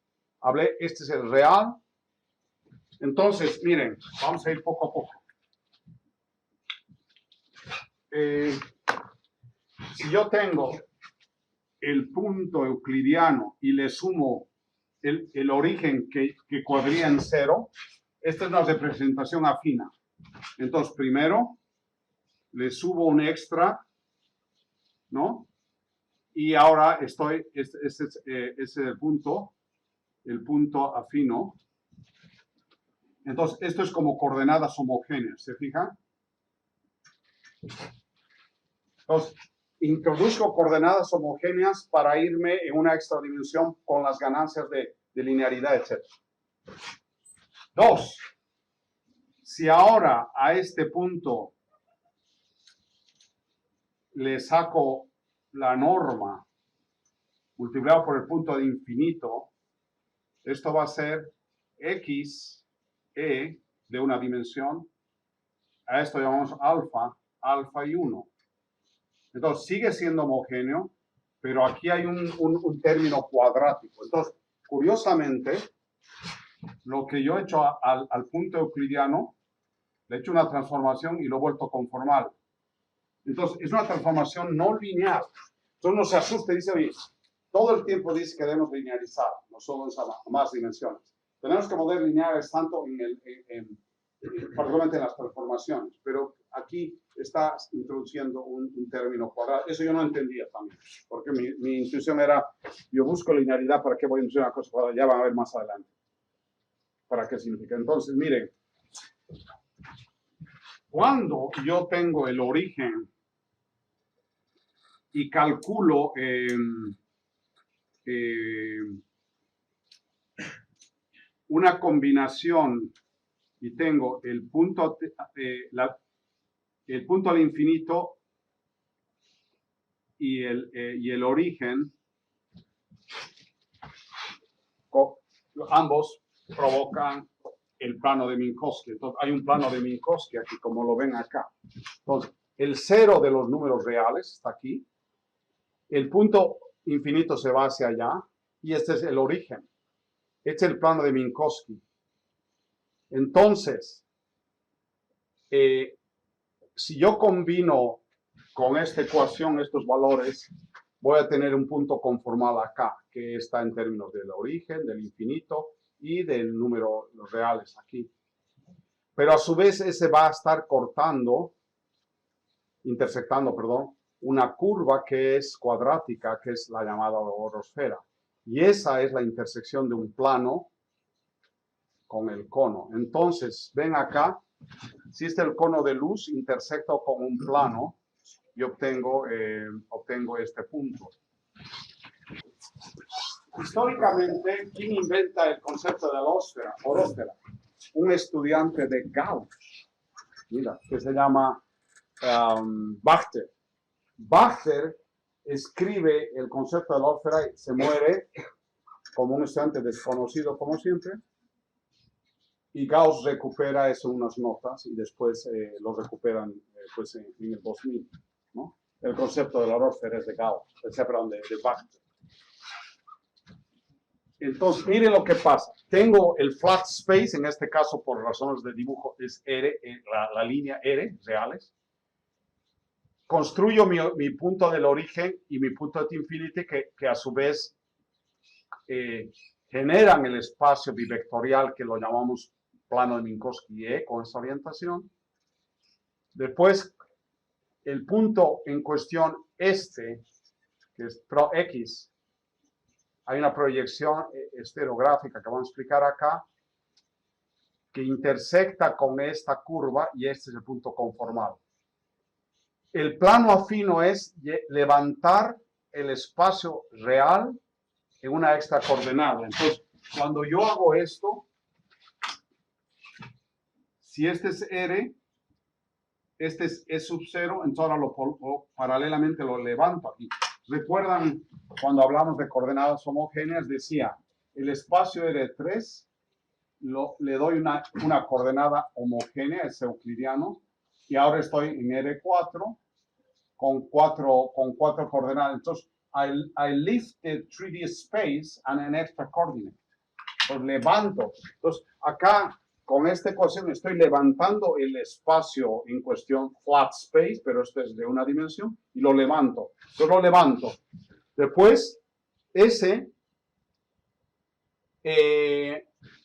este es el real. Entonces, miren, vamos a ir poco a poco. Si yo tengo el punto euclidiano y le sumo el origen que cuadría en 0, esta es una representación afina. Entonces, primero, le subo un extra, ¿no? Y ahora este es el punto afino. Entonces, esto es como coordenadas homogéneas, ¿se fijan? Entonces, introduzco coordenadas homogéneas para irme en una extra dimensión con las ganancias de linearidad, etc. 2. Si ahora a este punto le saco la norma multiplicado por el punto de infinito, esto va a ser x, e de una dimensión, a esto llamamos alfa y 1. Entonces sigue siendo homogéneo, pero aquí hay un término cuadrático. Entonces, curiosamente, lo que yo he hecho al punto euclidiano, le he hecho una transformación y lo he vuelto conformal. Entonces, es una transformación no lineal. Entonces, no se asuste, dice, oye, todo el tiempo dice que debemos linearizar, no solo a más dimensiones. Tenemos que poder lineares tanto particularmente en las transformaciones, pero aquí está introduciendo un término cuadrado. Eso yo no entendía también, porque mi intuición era, yo busco linealidad, ¿para qué voy a introducir una cosa cuadrada? Ya van a ver más adelante. ¿Para qué significa? Entonces, miren, cuando yo tengo el origen y calculo una combinación y tengo el punto al infinito y el origen, ambos provocan el plano de Minkowski. Entonces, hay un plano de Minkowski aquí, como lo ven acá. Entonces, el cero de los números reales está aquí. El punto infinito se va hacia allá. Y este es el origen. Este es el plano de Minkowski. Entonces, si yo combino con esta ecuación estos valores, voy a tener un punto conformal acá, que está en términos del origen, del infinito y del número, los reales aquí. Pero a su vez ese va a estar intersectando, una curva que es cuadrática, que es la llamada orosfera. Y esa es la intersección de un plano con el cono. Entonces, ven acá, si este es el cono de luz, intersecto con un plano y obtengo este punto. Históricamente, ¿quién inventa el concepto de la orósfera? Un estudiante de Gauss, mira, que se llama Bachter. Bachter escribe el concepto de la orósfera y se muere como un estudiante desconocido, como siempre. Y Gauss recupera eso unas notas y después lo recuperan pues en el 2000, ¿no? El concepto de la orósfera es de Gauss, de Bachter. Entonces, miren lo que pasa. Tengo el flat space, en este caso por razones de dibujo es R, la línea R, reales. Construyo mi punto del origen y mi punto de infinity que a su vez generan el espacio bivectorial que lo llamamos plano de Minkowski E con esa orientación. Después, el punto en cuestión que es pro X, hay una proyección estereográfica que vamos a explicar acá, que intersecta con esta curva y este es el punto conformal. El plano afino es levantar el espacio real en una extra coordenada. Entonces, cuando yo hago esto, si este es R, este es E sub 0, entonces paralelamente lo levanto aquí. ¿Recuerdan cuando hablamos de coordenadas homogéneas? Decía, el espacio R3 le doy una coordenada homogénea, es euclidiano, y ahora estoy en R4 con cuatro coordenadas. Entonces, I lift the 3D space and an extra coordinate. Entonces, levanto. Entonces, acá, con esta ecuación, estoy levantando el espacio en cuestión, flat space, pero este es de una dimensión, y lo levanto. Yo lo levanto. Después,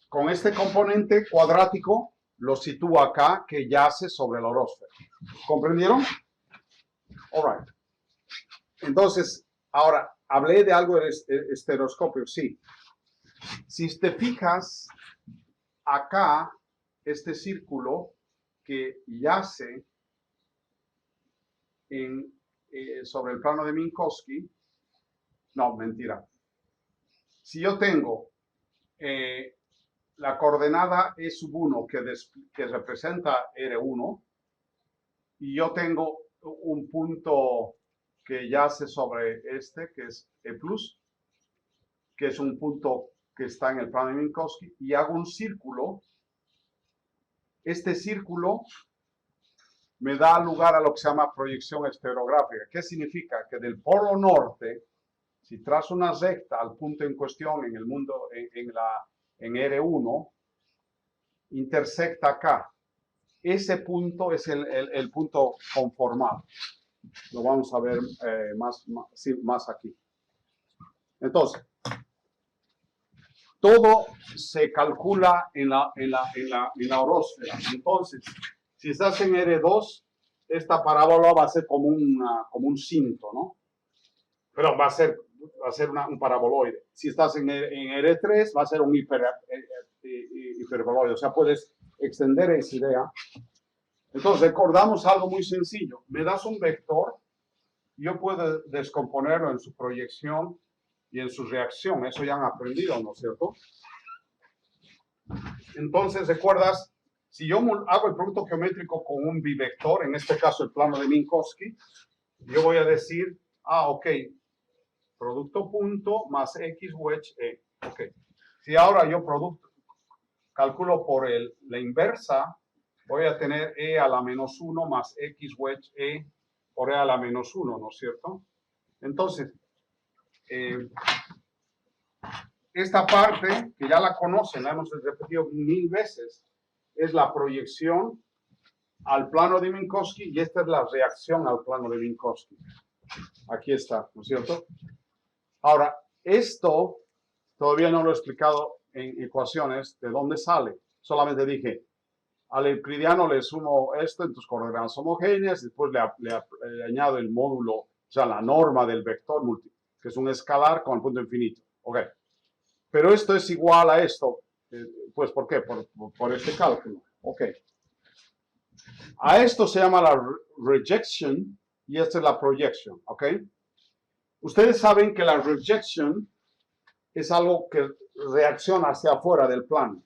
con este componente cuadrático, lo sitúo acá, que yace sobre la orósfera. ¿Comprendieron? All right. Entonces, ahora, hablé de algo de estereoscopio, sí. Si te fijas, acá, este círculo que yace sobre el plano de Minkowski, no, mentira. Si yo tengo la coordenada E sub 1 que representa R1, y yo tengo un punto que yace sobre que es E+, que es un punto que está en el plano de Minkowski, y hago un círculo. Este círculo me da lugar a lo que se llama proyección estereográfica. ¿Qué significa? Que del polo norte, si trazo una recta al punto en cuestión en el mundo, en en R1 intersecta acá. Ese punto es el punto conformal. Lo vamos a ver más aquí. Entonces, todo se calcula en la orósfera. Entonces, si estás en R2, esta parábola va a ser como un cinto, ¿no? Pero va a ser un paraboloide. Si estás en R3, va a ser un hiperboloide. O sea, puedes extender esa idea. Entonces, recordamos algo muy sencillo. Me das un vector, yo puedo descomponerlo en su proyección y en su reacción. Eso ya han aprendido, ¿no es cierto? Entonces, ¿recuerdas? Si yo hago el producto geométrico con un bivector, en este caso el plano de Minkowski, yo voy a decir, ok, producto punto más X wedge E. Ok. Si ahora yo calculo por la inversa, voy a tener E a la menos 1 más X wedge E por E a la menos 1, ¿no es cierto? Entonces, esta parte, que ya la conocen, la hemos repetido 1000 veces, es la proyección al plano de Minkowski y esta es la reacción al plano de Minkowski. Aquí está, ¿no es cierto? Ahora, esto todavía no lo he explicado en ecuaciones de dónde sale. Solamente dije, al euclidiano le sumo esto en tus coordenadas homogéneas, después le añado el módulo, o sea, la norma del vector, que es un escalar con el punto infinito. Ok. Pero esto es igual a esto. Pues, ¿por qué? Por este cálculo. Ok. A esto se llama la rejection y esta es la projection. Ok. Ustedes saben que la rejection es algo que reacciona hacia afuera del plano.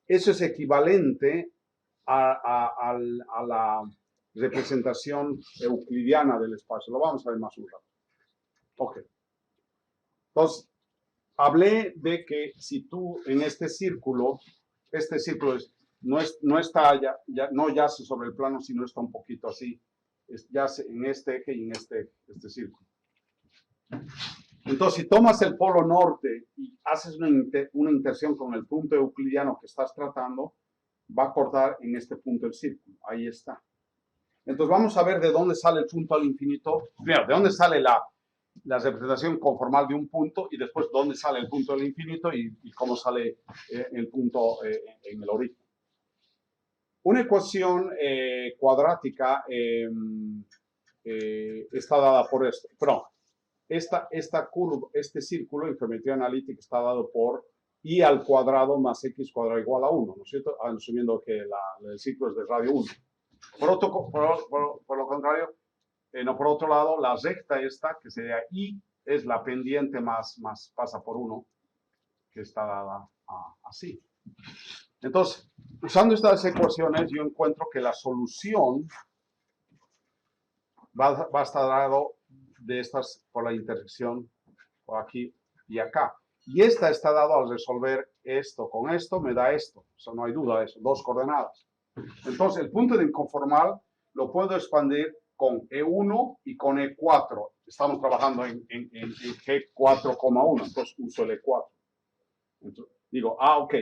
Eso es equivalente a la representación euclidiana del espacio. Lo vamos a ver más un rato. Ok. Entonces, hablé de que si tú en este círculo no está no yace sobre el plano, sino está un poquito así, yace en este eje y en este círculo. Entonces, si tomas el polo norte y haces una inserción con el punto euclidiano que estás tratando, va a cortar en este punto el círculo. Ahí está. Entonces, vamos a ver de dónde sale el punto al infinito. Primero, de dónde sale la representación conformal de un punto y después dónde sale el punto del infinito y cómo sale el punto en el origen. Una ecuación cuadrática está dada por esto. Perdón. Esta curva, este círculo en geometría analítica está dado por I al cuadrado más X cuadrado igual a 1, ¿no es cierto? Asumiendo que el ciclo es de radio 1. Por lo contrario, por otro lado, la recta esta, que sería I, es la pendiente más pasa por 1, que está dada así. Entonces, usando estas ecuaciones, yo encuentro que la solución va a estar dado de estas por la intersección por aquí y acá. Y esta está dado al resolver esto con esto, me da esto. O sea, no hay duda de eso, dos coordenadas. Entonces, el punto de inconformal lo puedo expandir con E1 y con E4. Estamos trabajando en G4,1, entonces uso el E4. Entonces, digo, ok,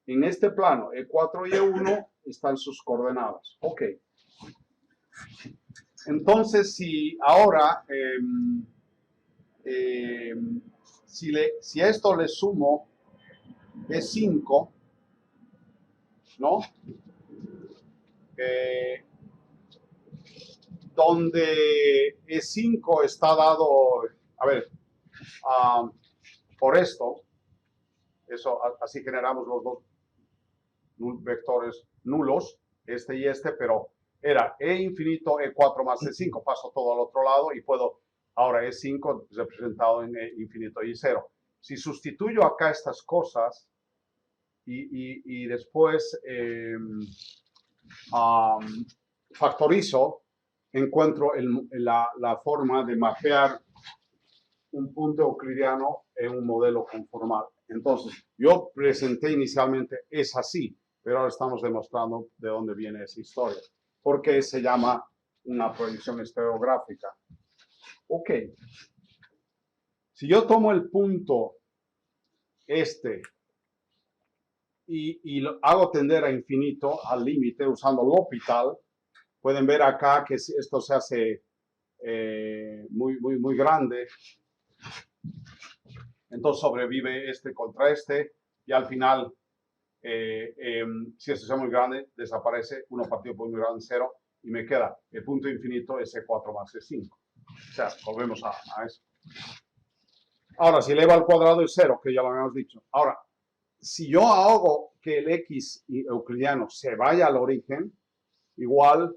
en este plano E4 y E1 están sus coordenadas. Ok. Entonces, si ahora, si a esto le sumo E5, ¿no? Donde E5 está dado, a ver, por esto, así generamos los dos vectores nulos, este y este, pero era E infinito, E4 más E5, paso todo al otro lado y puedo, ahora E5 representado en E infinito y 0. Si sustituyo acá estas cosas y después factorizo, encuentro la forma de mapear un punto euclidiano en un modelo conformal. Entonces, yo presenté inicialmente es así, pero ahora estamos demostrando de dónde viene esa historia. Porque se llama una proyección estereográfica. Ok. Si yo tomo el punto hago tender a infinito, al límite, usando L'Hopital. Pueden ver acá que esto se hace muy grande. Entonces sobrevive este contra este y al final, si esto sea muy grande, desaparece 1 partido por muy grande, 0, y me queda el punto infinito es E4 más E5. O sea, volvemos a eso. Ahora, si eleva al cuadrado es 0, que ya lo habíamos dicho. Ahora, si yo hago que el X euclidiano se vaya al origen, igual,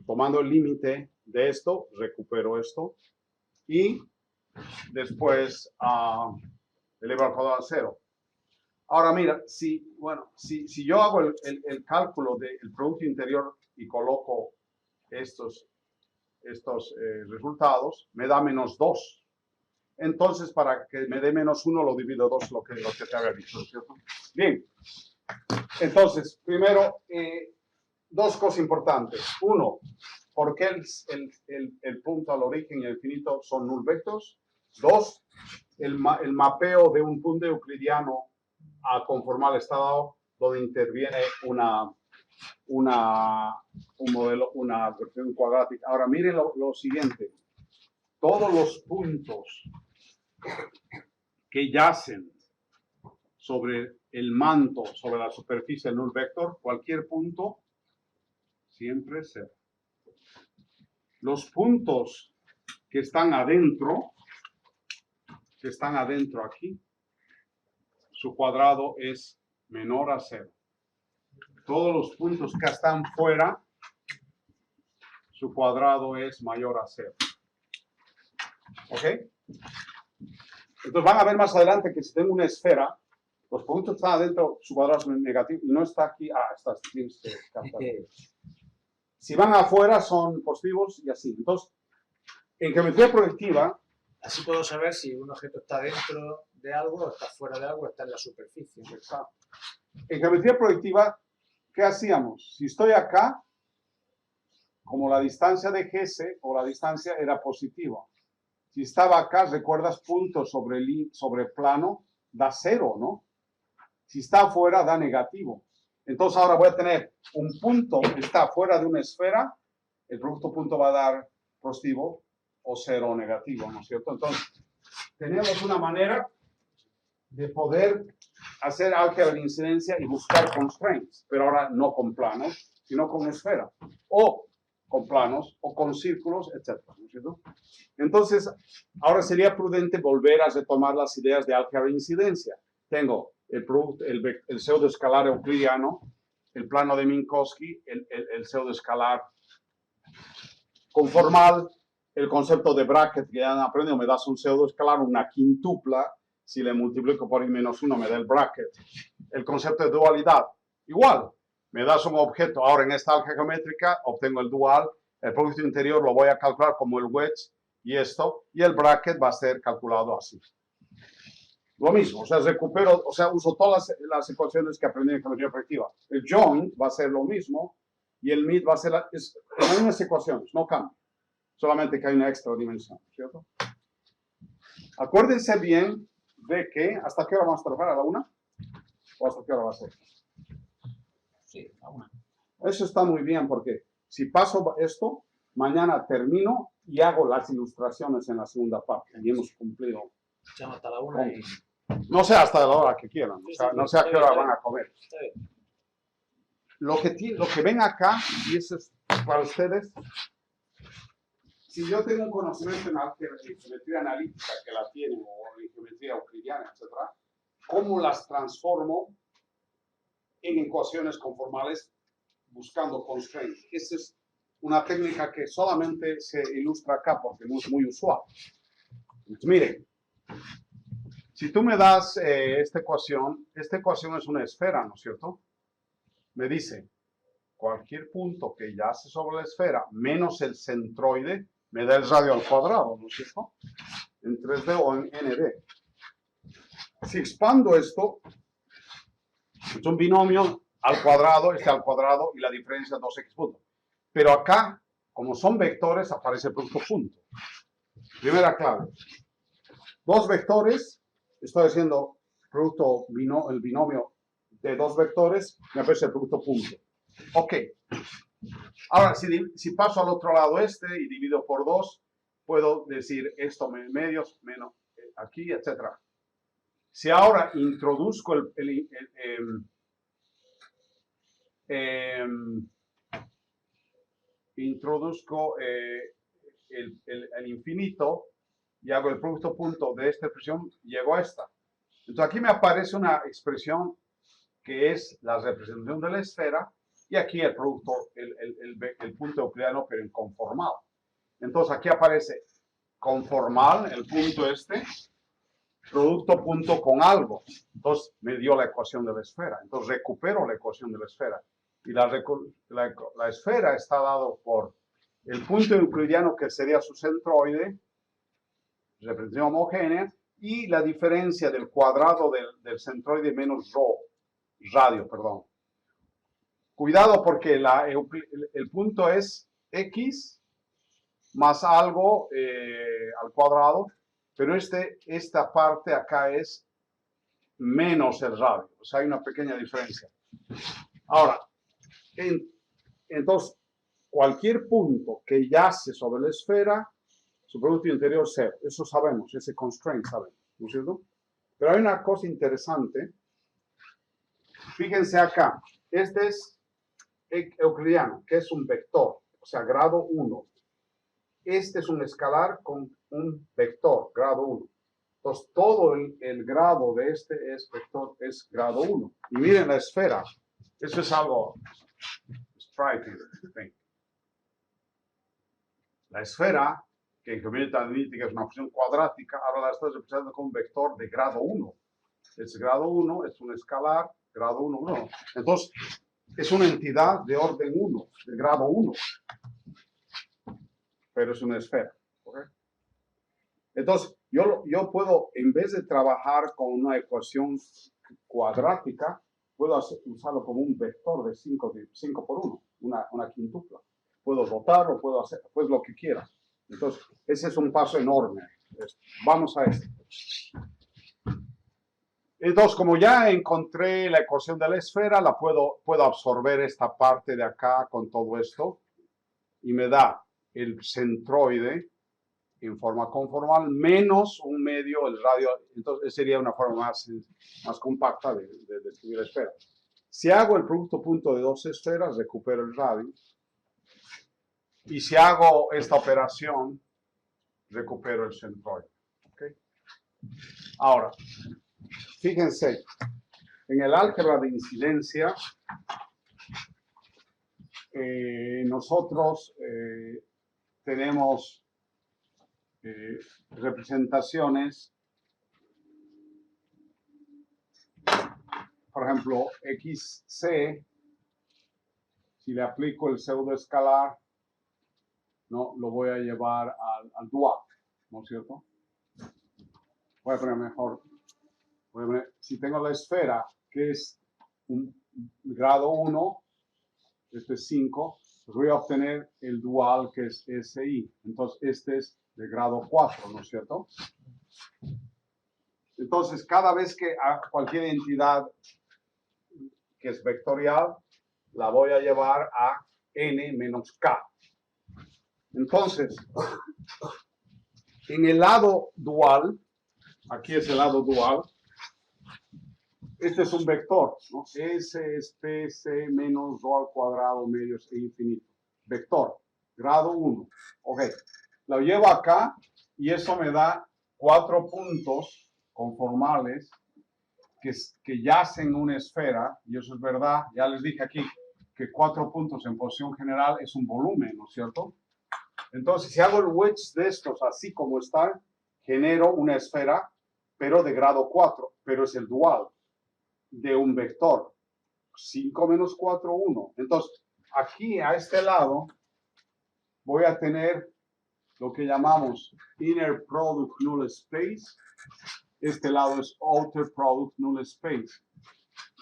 tomando el límite de esto, recupero esto, y después elevo al cuadrado a 0. Ahora mira, si yo hago el cálculo del producto interior y coloco estos resultados, me da -2. Entonces, para que me dé -1, lo divido 2, lo que te había dicho, ¿cierto? Bien. Entonces, primero, 2 cosas importantes. 1, ¿por qué el punto al origen y el infinito son null vectors? 2, el mapeo de un punto euclidiano a conformal estado donde interviene un modelo, una recursión cuadrática. Ahora miren lo siguiente. Todos los puntos que yacen sobre el manto, sobre la superficie del null vector, cualquier punto, siempre 0. Los puntos que están adentro aquí, su cuadrado es menor a 0. Todos los puntos que están fuera, su cuadrado es mayor a 0. ¿Ok? Entonces van a ver más adelante que si tengo una esfera, los puntos que están adentro, su cuadrado es negativo, y no está aquí, está aquí. Si van afuera son positivos y así. Entonces, en geometría proyectiva, así puedo saber si un objeto está dentro de algo, o está fuera de algo, o está en la superficie. Exacto. En geometría proyectiva, ¿qué hacíamos? Si estoy acá, como la distancia de GS o la distancia era positiva. Si estaba acá, recuerdas, puntos sobre plano, da 0, ¿no? Si está afuera, da negativo. Entonces ahora voy a tener un punto que está fuera de una esfera, el producto punto va a dar positivo o 0 negativo, ¿no es cierto? Entonces, tenemos una manera de poder hacer álgebra de incidencia y buscar constraints, pero ahora no con planos, sino con esfera, o con planos, o con círculos, etc. ¿No es cierto? Entonces, ahora sería prudente volver a retomar las ideas de álgebra de incidencia. Tengo el pseudoescalar euclidiano, el plano de Minkowski, el pseudoescalar conformal, el concepto de bracket que ya han aprendido, me das un pseudoescalar, una quintupla, si le multiplico por i-1 me da el bracket. El concepto de dualidad, igual, me das un objeto, ahora en esta álgebra geométrica obtengo el dual, el producto interior lo voy a calcular como el wedge y esto, y el bracket va a ser calculado así. Lo mismo, o sea, uso todas las ecuaciones que aprendí en geometría proyectiva. El joint va a ser lo mismo y el mid va a ser las mismas ecuaciones, no cambia. Solamente que hay una extra dimensión, ¿cierto? Acuérdense bien de que, ¿hasta qué hora vamos a trabajar? ¿A la 1? ¿O hasta qué hora va a ser? Sí, a 1. Eso está muy bien porque si paso esto, mañana termino y hago las ilustraciones en la segunda parte. Y hemos cumplido. Echamos hasta la 1 y... No sé hasta la hora que quieran, o sea, no sé a qué hora van a comer. Lo que ven acá, y eso es para ustedes, si yo tengo un conocimiento en geometría analítica que la tienen, o en geometría euclidiana, etc., ¿cómo las transformo en ecuaciones conformales buscando constraints? Esa es una técnica que solamente se ilustra acá porque no es muy usual. Pues miren, si tú me das esta ecuación es una esfera, ¿no es cierto? Me dice, cualquier punto que yace sobre la esfera menos el centroide me da el radio al cuadrado, ¿no es cierto? En 3D o en ND. Si expando esto, es un binomio al cuadrado y la diferencia 2x punto. Pero acá, como son vectores, aparece el producto punto. Primera clave. 2 vectores, estoy haciendo el binomio de dos vectores, me aparece el producto punto. Ok. Ahora, si paso al otro lado y divido por 2, puedo decir esto medios menos aquí, etc. Si ahora introduzco el infinito y hago el producto punto de esta expresión, llego a esta. Entonces aquí me aparece una expresión que es la representación de la esfera y aquí el producto, el punto euclidiano, pero en conformal. Entonces aquí aparece conformal, el punto producto punto con algo. Entonces me dio la ecuación de la esfera. Entonces recupero la ecuación de la esfera. Y la esfera está dado por el punto euclidiano, que sería su centroide, representación homogénea, y la diferencia del cuadrado del centroide menos radio, perdón. Cuidado porque el punto es x más algo al cuadrado, pero esta parte acá es menos el radio. O sea, hay una pequeña diferencia. Ahora, entonces, cualquier punto que yace sobre la esfera, su producto interior es cero. Eso sabemos, ese constraint sabemos, ¿no es cierto? Pero hay una cosa interesante. Fíjense acá, este es euclidiano, que es un vector, o sea, grado 1. Este es un escalar con un vector, grado 1. Entonces, todo el grado de este es grado 1. Y miren la esfera. Eso es algo striking. La esfera, que en geometría analítica es una función cuadrática, ahora la estoy representando con un vector de grado 1. Es grado 1, es un escalar, grado 1, 1. Entonces, es una entidad de orden 1, de grado 1. Pero es una esfera. ¿Okay? Entonces, yo puedo, en vez de trabajar con una ecuación cuadrática, puedo usarlo como un vector de 5 por 1, una quintupla. Puedo dotarlo, puedo hacer pues lo que quiera. Entonces, ese es un paso enorme. Vamos a esto. Entonces, como ya encontré la ecuación de la esfera, puedo absorber esta parte de acá con todo esto y me da el centroide en forma conformal menos un medio el radio. Entonces, sería una forma más compacta de describir la esfera. Si hago el producto punto de dos esferas, recupero el radio. Y si hago esta operación, recupero el centroide. ¿Okay? Ahora, fíjense, en el álgebra de incidencia, nosotros tenemos representaciones, por ejemplo, XC, si le aplico el pseudoescalar, ¿no? Lo voy a llevar al dual, ¿no es cierto? Voy a poner mejor. Si tengo la esfera, que es un grado 1, este es 5, pues voy a obtener el dual, que es SI. Entonces, este es de grado 4, ¿no es cierto? Entonces, cada vez que a cualquier entidad que es vectorial, la voy a llevar a n menos k. Entonces, en el lado dual, aquí es el lado dual, este es un vector, ¿no? S es PC menos ρ al cuadrado medios e infinito. Vector, grado 1. Ok, lo llevo acá y eso me da 4 puntos conformales que yacen en una esfera, y eso es verdad. Ya les dije aquí que 4 puntos en posición general es un volumen, ¿no es cierto? Entonces, si hago el wedge de estos así como están, genero una esfera, pero de grado 4, pero es el dual de un vector. 5 menos 4, 1. Entonces, aquí a este lado voy a tener lo que llamamos inner product null space. Este lado es outer product null space.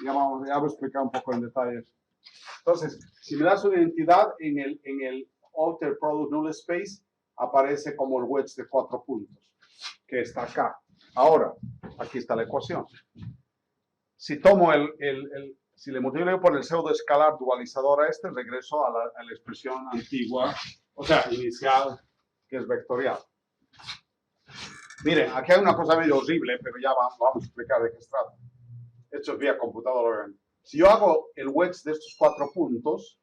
Ya voy a explicar un poco en detalle. Entonces, si me das una identidad en el outer product null space, aparece como el wedge de 4 puntos, que está acá. Ahora, aquí está la ecuación. Si tomo si le multiplico por el pseudoescalar dualizador a este, regreso a la expresión antigua, o sea, inicial, que es vectorial. Miren, aquí hay una cosa medio horrible, pero ya vamos a explicar de qué se trata. Esto es vía computadora. Si yo hago el wedge de estos 4 puntos,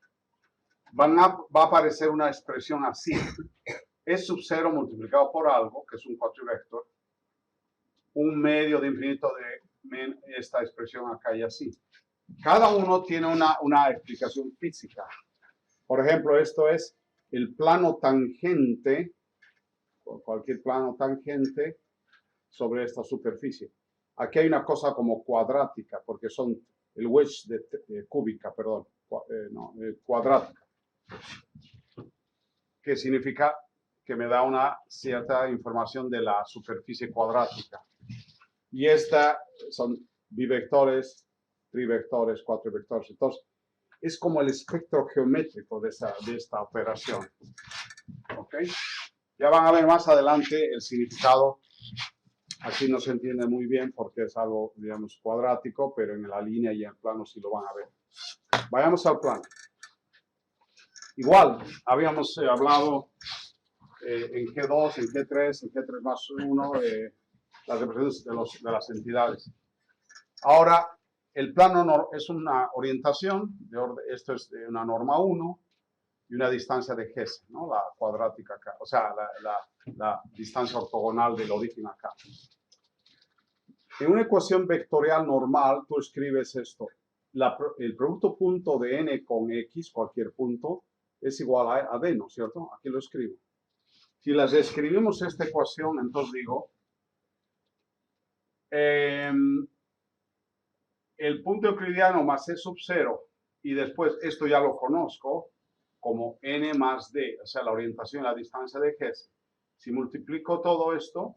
va a aparecer una expresión así. Es sub 0 multiplicado por algo, que es un cuatrivector, un medio de infinito de esta expresión acá y así. Cada uno tiene una explicación física. Por ejemplo, esto es el plano tangente, cualquier plano tangente sobre esta superficie. Aquí hay una cosa como cuadrática, porque son el wedge cúbica, perdón, cuadrática, que significa que me da una cierta información de la superficie cuadrática. Y esta son bivectores, trivectores, cuatrivectores. Entonces, es como el espectro geométrico de esta operación. ¿Ok? Ya van a ver más adelante el significado. Aquí no se entiende muy bien porque es algo, digamos, cuadrático, pero en la línea y en el plano sí lo van a ver. Vayamos al plano. Igual, habíamos hablado en G2, en G3, en G3 más 1, las representaciones de las entidades. Ahora, el plano es una orientación, esto es de una norma 1 y una distancia de Hesse, ¿no? La cuadrática acá, o sea, la distancia ortogonal del origen acá. En una ecuación vectorial normal, tú escribes esto. El producto punto de n con x, cualquier punto, es igual a d, ¿no es cierto? Aquí lo escribo. Si las escribimos esta ecuación, entonces digo, el punto euclidiano más e sub 0, y después esto ya lo conozco como n más d, o sea, la orientación, la distancia de Hesse. Si multiplico todo esto,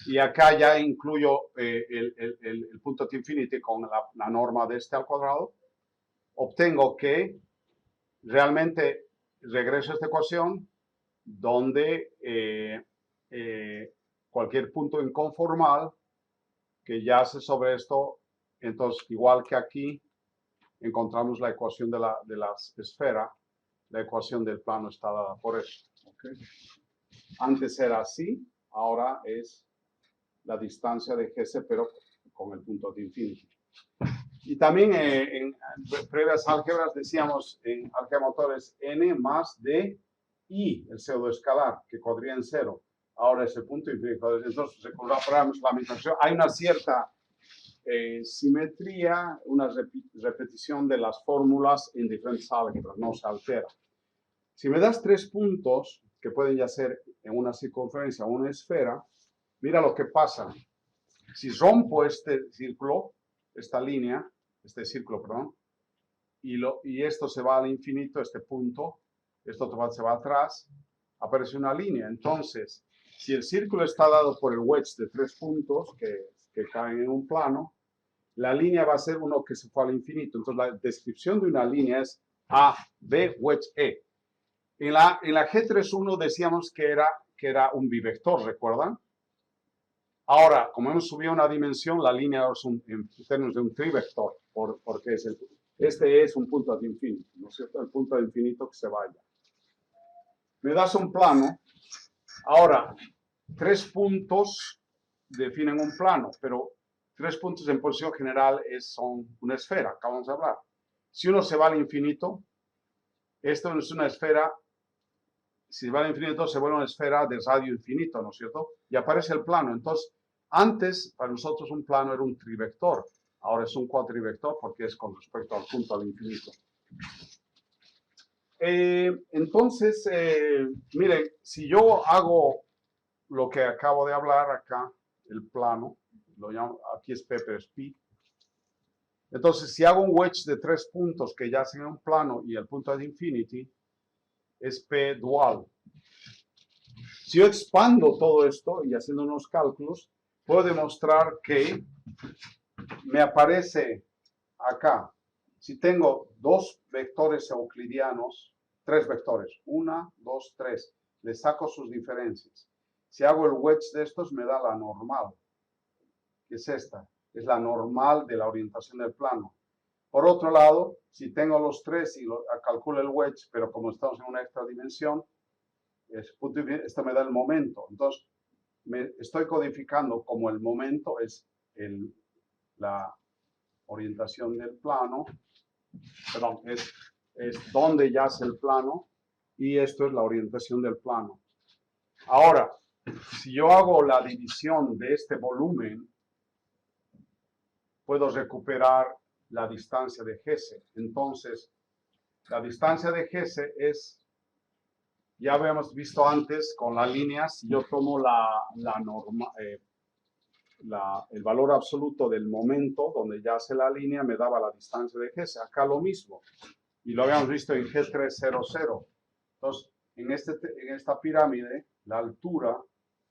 y acá ya incluyo el punto de infinity con la norma de este al cuadrado, obtengo que realmente regreso a esta ecuación donde cualquier punto inconformal que yace sobre esto, entonces igual que aquí encontramos la ecuación de la esfera, la ecuación del plano está dada por eso. ¿Okay? Antes era así, ahora es la distancia de Hesse, pero con el punto de infinity. Y también en previas álgebras decíamos en álgebra motores n más d y el pseudoescalar, que podría en 0. Ahora es el punto infinito. Entonces recuperamos la misma acción. Hay una cierta simetría, una repetición de las fórmulas en diferentes álgebras, no se altera. Si me das 3 puntos, que pueden ya ser en una circunferencia o una esfera, mira lo que pasa. Si rompo este círculo, esta línea, este círculo, perdón, y esto se va al infinito, este punto, esto se va atrás, aparece una línea. Entonces, si el círculo está dado por el wedge de 3 puntos que caen en un plano, la línea va a ser uno que se fue al infinito. Entonces, la descripción de una línea es A, B, wedge, E. En la G31 decíamos que era un bivector, ¿recuerdan? Ahora, como hemos subido una dimensión, la línea es en términos de un trivector, porque este es un punto de infinito, ¿no es cierto? El punto de infinito que se vaya. Me das un plano. Ahora, 3 puntos definen un plano, pero 3 puntos en posición general son una esfera, acabamos de hablar. Si uno se va al infinito, esto no es una esfera. Si va al infinito, se vuelve una esfera de radio infinito, ¿no es cierto? Y aparece el plano. Entonces, antes, para nosotros un plano era un trivector. Ahora es un cuatrivector porque es con respecto al punto al infinito. Entonces, miren, si yo hago lo que acabo de hablar acá, el plano, lo llamo, aquí es P, pero es pi. Entonces, si hago un wedge de 3 puntos que yacen en un plano y el punto de infinity, es P dual. Si yo expando todo esto y haciendo unos cálculos, puedo demostrar que me aparece acá, si tengo 2 vectores euclidianos, 3 vectores, 1, 2, 3, le saco sus diferencias. Si hago el wedge de estos, me da la normal, que es esta. Es la normal de la orientación del plano. Por otro lado, si tengo los tres y calculo el wedge, pero como estamos en una extra dimensión, esto me da el momento. Entonces, me estoy codificando como el momento es la orientación del plano, perdón, es donde yace el plano, y esto es la orientación del plano. Ahora, si yo hago la división de este volumen, puedo recuperar la distancia de Hesse. Entonces, la distancia de Hesse es, ya habíamos visto antes con las líneas, si yo tomo el valor absoluto del momento donde yace la línea, me daba la distancia de Hesse. Acá lo mismo, y lo habíamos visto en G300. Entonces, en esta pirámide, la altura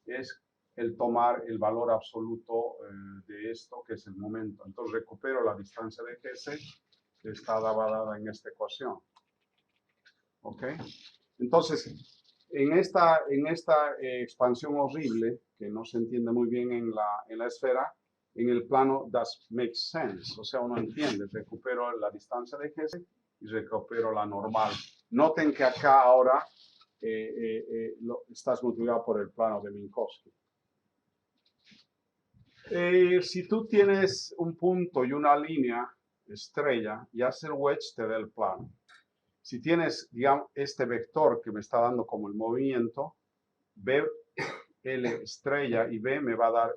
es el tomar el valor absoluto de esto, que es el momento. Entonces recupero la distancia de Hesse, que está dada en esta ecuación. ¿Ok? Entonces, en esta expansión horrible, que no se entiende muy bien en la esfera, en el plano does make sense. O sea, uno entiende, recupero la distancia de Hesse y recupero la normal. Noten que acá ahora estás multiplicado por el plano de Minkowski. Si tú tienes un punto y una línea estrella y haces el wedge, te da el plano. Si tienes, digamos, este vector que me está dando como el movimiento, B, L estrella y B me va a dar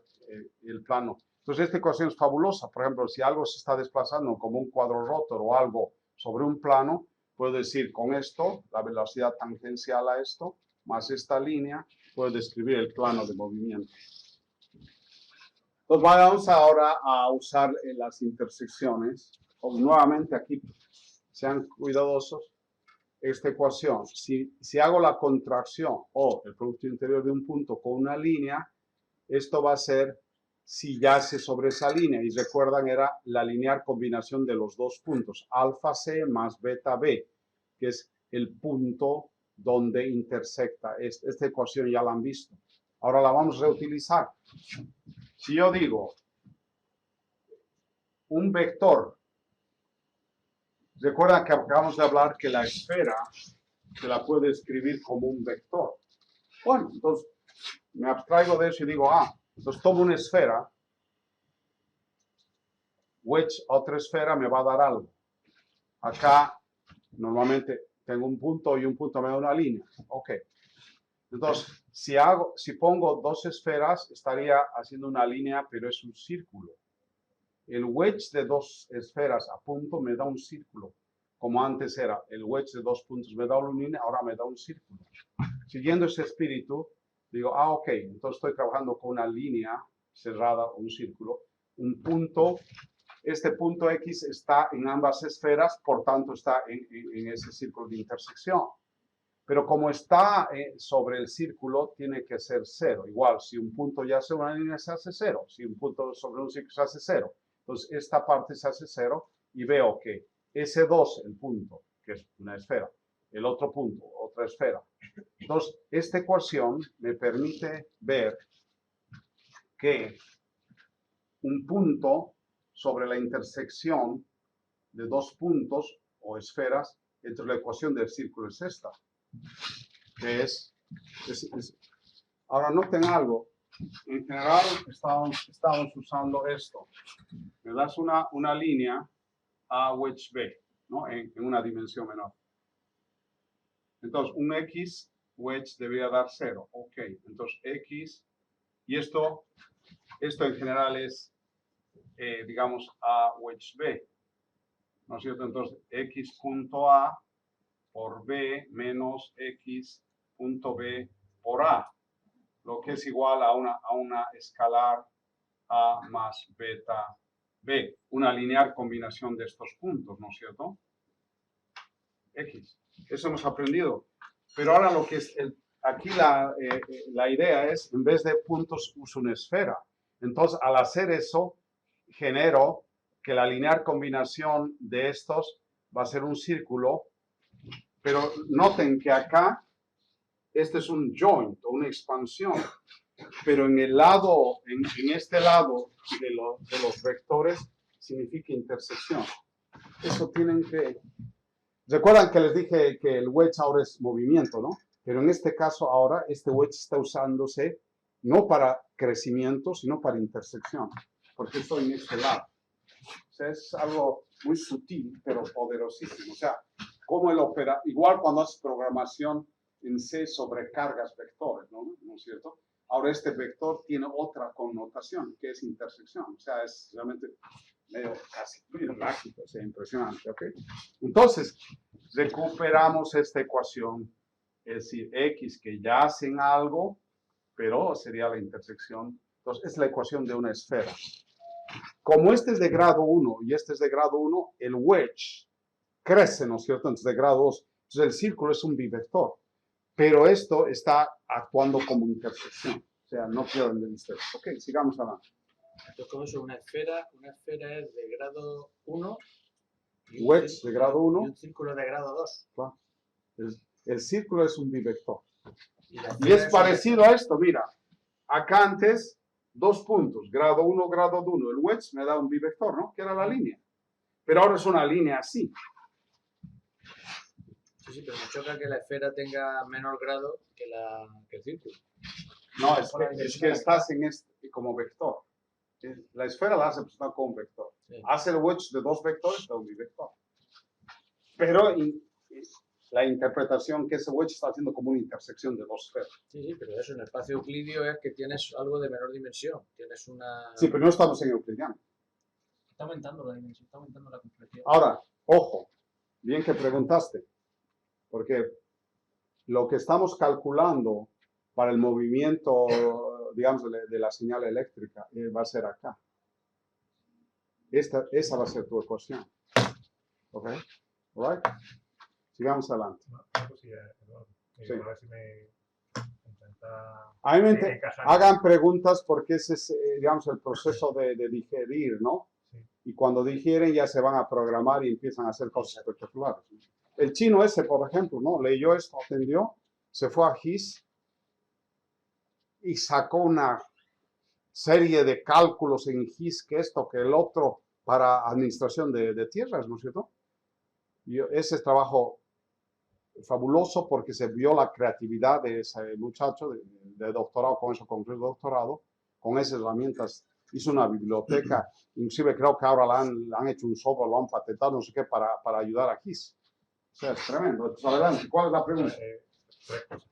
el plano. Entonces esta ecuación es fabulosa. Por ejemplo, si algo se está desplazando como un cuadro rotor o algo sobre un plano, puedo decir con esto, la velocidad tangencial a esto, más esta línea, puedo describir el plano de movimiento. Entonces vamos ahora a usar las intersecciones. Nuevamente aquí, sean cuidadosos. Esta ecuación, si hago la contracción o el producto interior de un punto con una línea, esto va a ser si yace sobre esa línea. Y recuerdan, era la lineal combinación de los dos puntos, alfa C más beta B, que es el punto donde intersecta. Esta ecuación ya la han visto. Ahora la vamos a reutilizar. Si yo digo un vector, recuerdan que acabamos de hablar que la esfera se la puede escribir como un vector. Bueno, entonces me abstraigo de eso y digo, entonces tomo una esfera, wedge otra esfera me va a dar algo. Acá normalmente tengo un punto y un punto me da una línea. Ok. Entonces, si pongo dos esferas, estaría haciendo una línea, pero es un círculo. El wedge de dos esferas a punto me da un círculo. Como antes era, el wedge de dos puntos me da una línea, ahora me da un círculo. Siguiendo ese espíritu, digo, ok, entonces estoy trabajando con una línea cerrada, un círculo. Un punto, este punto X está en ambas esferas, por tanto está en ese círculo de intersección. Pero como está sobre el círculo, tiene que ser cero. Igual, si un punto ya sobre una línea se hace cero. Si un punto sobre un círculo se hace cero. Entonces, esta parte se hace cero y veo que ese 2, el punto, que es una esfera, el otro punto, otra esfera. Entonces, esta ecuación me permite ver que un punto sobre la intersección de dos puntos o esferas entre la ecuación del círculo es esta. Que es. Ahora noten algo. En general estamos usando esto. Me das una línea A wedge B, ¿no? En una dimensión menor. Entonces, un X wedge debería dar 0. Ok, entonces X, y esto en general es, digamos, A wedge B, ¿no es cierto? Entonces, X punto A por B menos X punto B por A, lo que es igual a una escalar A más beta B, una lineal combinación de estos puntos, ¿no es cierto? X, eso hemos aprendido. Pero ahora lo que es, aquí la idea es, en vez de puntos, uso una esfera. Entonces, al hacer eso, genero que la lineal combinación de estos va a ser un círculo. Pero noten que acá, este es un joint o una expansión. pero en el lado, en este lado de los vectores significa intersección. Eso tienen que... Recuerdan que les dije que el wedge ahora es movimiento, ¿no? Pero en este caso ahora este wedge está usándose no para crecimiento, sino para intersección, porque estoy en este lado. O sea, es algo muy sutil, pero poderosísimo. O sea, cómo el opera, igual cuando haces programación en C sobrecargas vectores, ¿no es cierto? Ahora este vector tiene otra connotación, que es intersección. O sea, es realmente medio casi mágico, o sea, impresionante, ¿ok? Entonces, recuperamos esta ecuación, es decir, X que ya hacen algo, pero sería la intersección. Entonces, es la ecuación de una esfera. Como este es de grado 1 y este es de grado 1, el wedge crece, ¿no es cierto? Entonces, de grado 2. Entonces, el círculo es un bivector. Pero esto está actuando como intersección. O sea, no pierdan de vista. Ok, sigamos adelante. Entonces, como eso, una esfera es de grado 1. Wedge de grado 1. Y un círculo de grado 2. Claro. El círculo es un bivector. Y es parecido a esto, mira. Acá antes, 2 puntos, grado 1, grado 1. El wedge me da un bivector, ¿no? Que era la línea. Pero ahora es una línea así. Sí, pero me choca que la esfera tenga menor grado que el círculo. No, es que estás en este como vector. La esfera la has representado como un vector. Sí. Hace el wedge de 2 vectores, da un bivector. Pero la interpretación que ese wedge está haciendo como una intersección de 2 esferas. Sí, pero eso en el espacio euclidio es que tienes algo de menor dimensión. Tienes una... Sí, pero no estamos en euclidiano. Está aumentando la dimensión, está aumentando la complejidad. Ahora, ojo, bien que preguntaste, porque lo que estamos calculando para el movimiento, digamos, de la señal eléctrica va a ser acá. Esa va a ser tu ecuación. ¿Ok? All right. Sigamos adelante. Una cosilla, Eduardo. Sí. A ver si me intenta hagan preguntas porque ese es, digamos, el proceso de digerir, ¿no? Sí. Y cuando digieren ya se van a programar y empiezan a hacer cosas espectaculares. El chino ese, por ejemplo, ¿no? Leyó esto, atendió, se fue a GIS y sacó una serie de cálculos en GIS, que esto, que el otro, para administración de tierras, ¿no es cierto? Y ese trabajo fabuloso porque se vio la creatividad de ese muchacho de doctorado, con eso concluyó el doctorado, con esas herramientas hizo una biblioteca, inclusive creo que ahora le han hecho un software, lo han patentado, no sé qué, para ayudar a GIS. O sea, es tremendo. Entonces, adelante, ¿cuál es la pregunta? 3 cosas.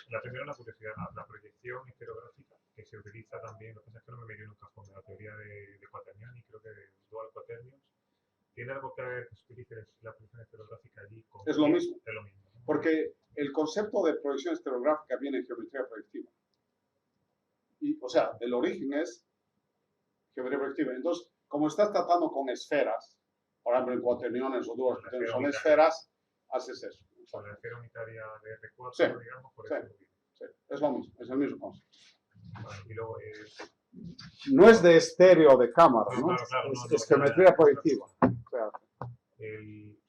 La primera, la curiosidad, la proyección estereográfica, que se utiliza también, lo que pasa es que no me metí nunca con la teoría de Quaternioni, creo que de Dual Quaternions. ¿Tiene algo que ver que se utilice la proyección estereográfica allí? Es lo mismo. Es lo mismo, ¿no? Porque el concepto de proyección estereográfica viene en geometría proyectiva. Y, o sea, el origen es geometría proyectiva. Entonces, como estás tratando con esferas, por ejemplo, en cuaterniones o duas cuaterniones son esferas, haces eso. Con la esfera unitaria de R4, Sí, digamos, por eso. Sí, es lo mismo, es el mismo concepto. Vale, y luego, no es de estéreo de cámara, ¿no? Claro, Es geometría proyectiva. O sea,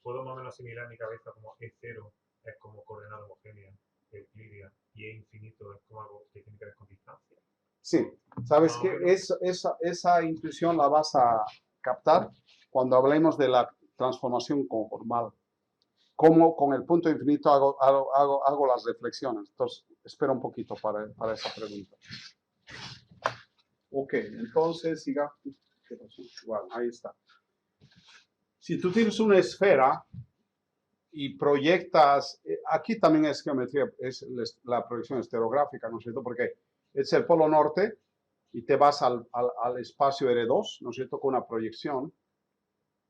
puedo más o menos asimilar en mi cabeza como E0 es como coordenada homogénea, euclidia, y E infinito es como algo que tiene que ver con distancia. Sí, sabes que esa intuición la vas a captar cuando hablemos de la transformación conformal. Cómo con el punto infinito hago las reflexiones. Entonces, espera un poquito para esa pregunta. Ok, entonces siga. ¿Qué pasó? Bueno, ahí está. Si tú tienes una esfera y proyectas, aquí también es geometría, es la proyección estereográfica, ¿no es cierto? Porque es el polo norte y te vas al espacio R2, ¿no es cierto? Con una proyección,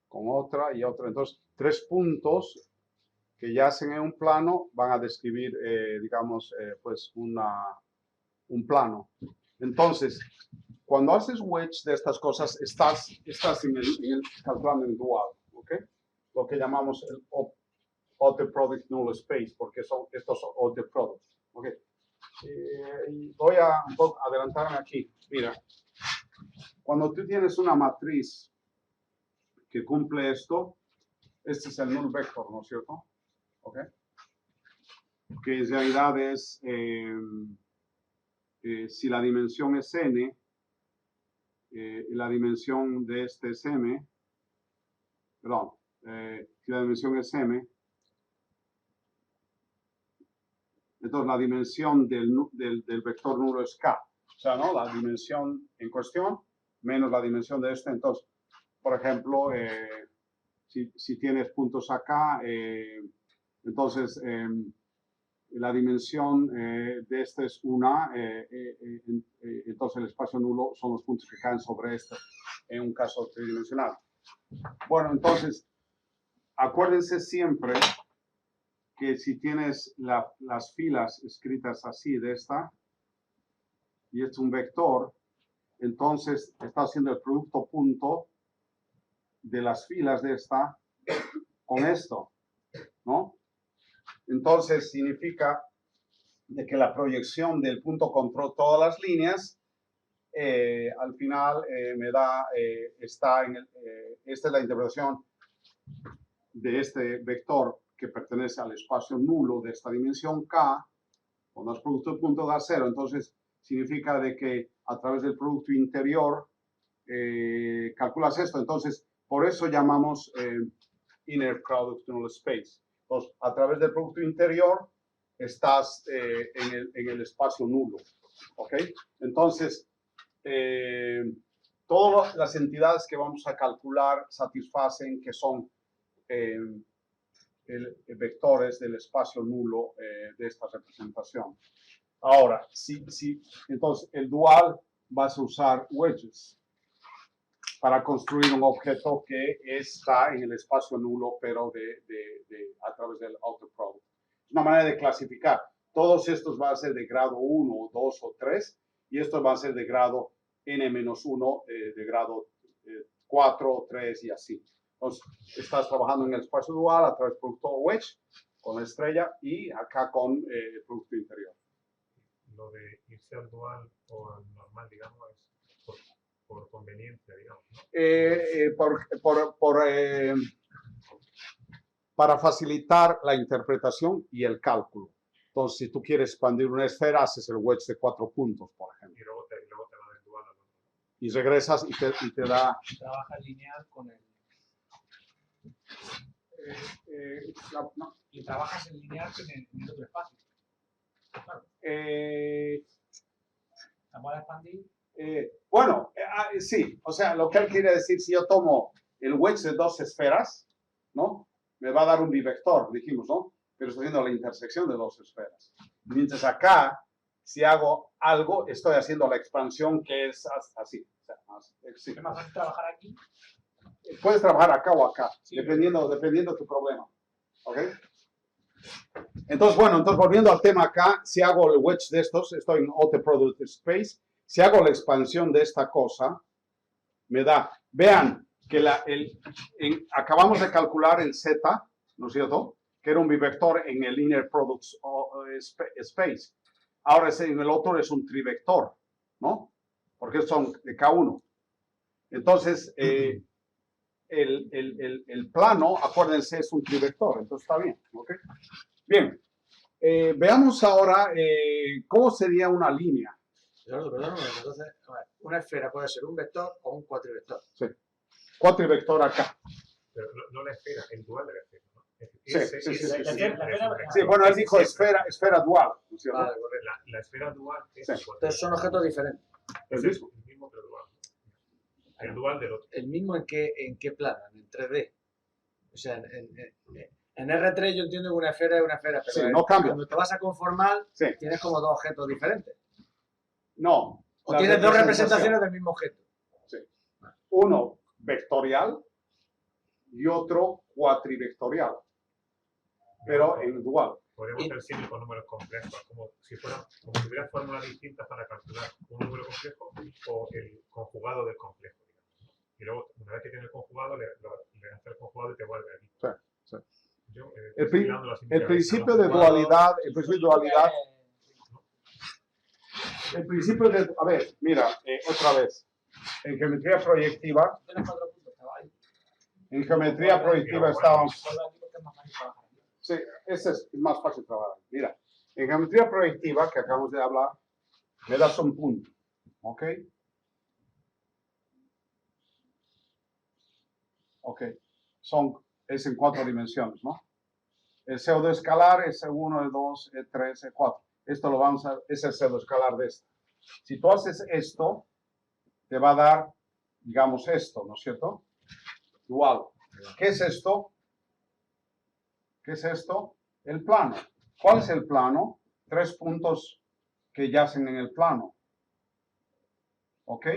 con otra y otra. Entonces, 3 puntos que yacen en un plano van a describir, digamos, pues un plano. Entonces, cuando haces wedge de estas cosas, estás calculando en dual, ¿ok? Lo que llamamos el outer product null space, porque estos son outer products, ¿ok? Y voy a un poco adelantarme aquí. Mira, cuando tú tienes una matriz que cumple esto, este es el null vector, ¿no es cierto? ¿Ok? Que en realidad es si la dimensión es n, la dimensión de este es m, perdón, si la dimensión es m, entonces la dimensión del vector nulo es k. O sea, ¿no? La dimensión en cuestión menos la dimensión de este. Entonces, por ejemplo, si tienes puntos acá, entonces la dimensión de este es 1, entonces el espacio nulo son los puntos que caen sobre este en un caso tridimensional. Bueno, entonces, acuérdense siempre que si tienes las filas escritas así de esta, y es un vector, entonces está haciendo el producto punto de las filas de esta con esto, ¿no? Entonces significa de que la proyección del punto contra todas las líneas al final me da, esta es la interpretación de este vector que pertenece al espacio nulo de esta dimensión K, cuando es producto de punto da 0, entonces significa de que a través del producto interior calculas esto, entonces por eso llamamos inner product null space. Entonces, a través del producto interior estás en el espacio nulo, ¿ok? Entonces, todas las entidades que vamos a calcular satisfacen que son vectores del espacio nulo de esta representación. Ahora, entonces el dual vas a usar wedges para construir un objeto que está en el espacio nulo, pero a través del outer product. Es una manera de clasificar. Todos estos van a ser de grado 1, 2 o 3, y estos van a ser de grado n-1, de grado 4, 3 y así. Entonces, estás trabajando en el espacio dual a través del producto wedge, con la estrella, y acá con el producto interior. Lo de irse al dual o al normal, digamos, es por conveniencia, digamos, ¿no? Para facilitar la interpretación y el cálculo. Entonces, si tú quieres expandir una esfera, haces el wedge de 4 puntos, por ejemplo. Y luego te va del dual al otro. Y regresas y te da... Trabajas lineal con el... no. Y trabajas en lineal en el otro espacio. Claro. ¿Vamos a expandir? Bueno, sí. O sea, lo que él quiere decir, si yo tomo el wedge de 2 esferas, ¿no? Me va a dar un bivector, dijimos, ¿no? Pero estoy haciendo la intersección de 2 esferas. Mientras acá, si hago algo, estoy haciendo la expansión que es así. O sea, sí. ¿Es más fácil trabajar aquí? Puedes trabajar acá o acá, Sí. dependiendo de tu problema. ¿Ok? Entonces, bueno, entonces volviendo al tema acá, si hago el wedge de estos, estoy en outer product space, si hago la expansión de esta cosa, me da, vean que acabamos de calcular el Z, ¿no es cierto? Que era un bivector en el inner product space. Ahora en el otro es un trivector, ¿no? Porque son de K1. Entonces, el plano, acuérdense, es un trivector, entonces está bien, ¿ok? Bien, veamos ahora cómo sería una línea. Perdón, entonces, una esfera puede ser un vector o un cuatrivector. Sí, cuatrivector acá. Pero no la esfera, el dual de la esfera, ¿no? Sí, bueno, él dijo esfera dual, ¿no es cierto? Vale, correcto. La esfera dual es Sí. Entonces son objetos diferentes. El mismo. El mismo pero dual. El dual del otro. ¿El mismo en qué plano? En 3D. O sea, en R3 yo entiendo que una esfera es una esfera, pero Sí, no cambia. cuando te vas a conformar, Sí. tienes como dos objetos diferentes. No. O la tienes dos representación. representaciones del mismo objeto. Sí. Uno vectorial y otro cuatrivectorial, pero en dual. Podemos hacer siempre con números complejos, como si tuvieras fórmulas distintas para calcular un número complejo o el conjugado del complejo, digamos, ¿no? Y luego, una vez que tienes el conjugado, le haces el conjugado y te vuelve aquí. Sí, sí. Yo, El principio de dualidad, a ver, mira, otra vez, en geometría proyectiva, estábamos, sí, ese es más fácil trabajar. Mira, en geometría proyectiva, que acabamos de hablar, me das un punto, ¿ok? Ok, es en 4 dimensiones, ¿no? El pseudoescalar es E1, E2, E3, E4. Esto lo vamos a, es el pseudoescalar de este. Si tú haces esto, te va a dar, digamos, esto, ¿no es cierto? Dual. ¿Qué es esto? ¿Qué es esto? El plano. ¿Cuál es el plano? 3 puntos que yacen en el plano. ¿Ok?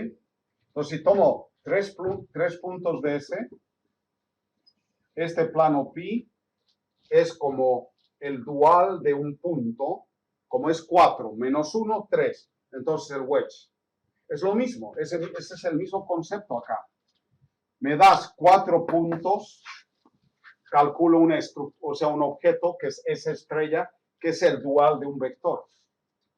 Entonces, si tomo 3 puntos de este plano pi es como el dual de un punto, como es 4, menos 1, 3. Entonces el wedge. Es lo mismo, ese es el mismo concepto acá. Me das 4 puntos, calculo un objeto que es esa estrella, que es el dual de un vector.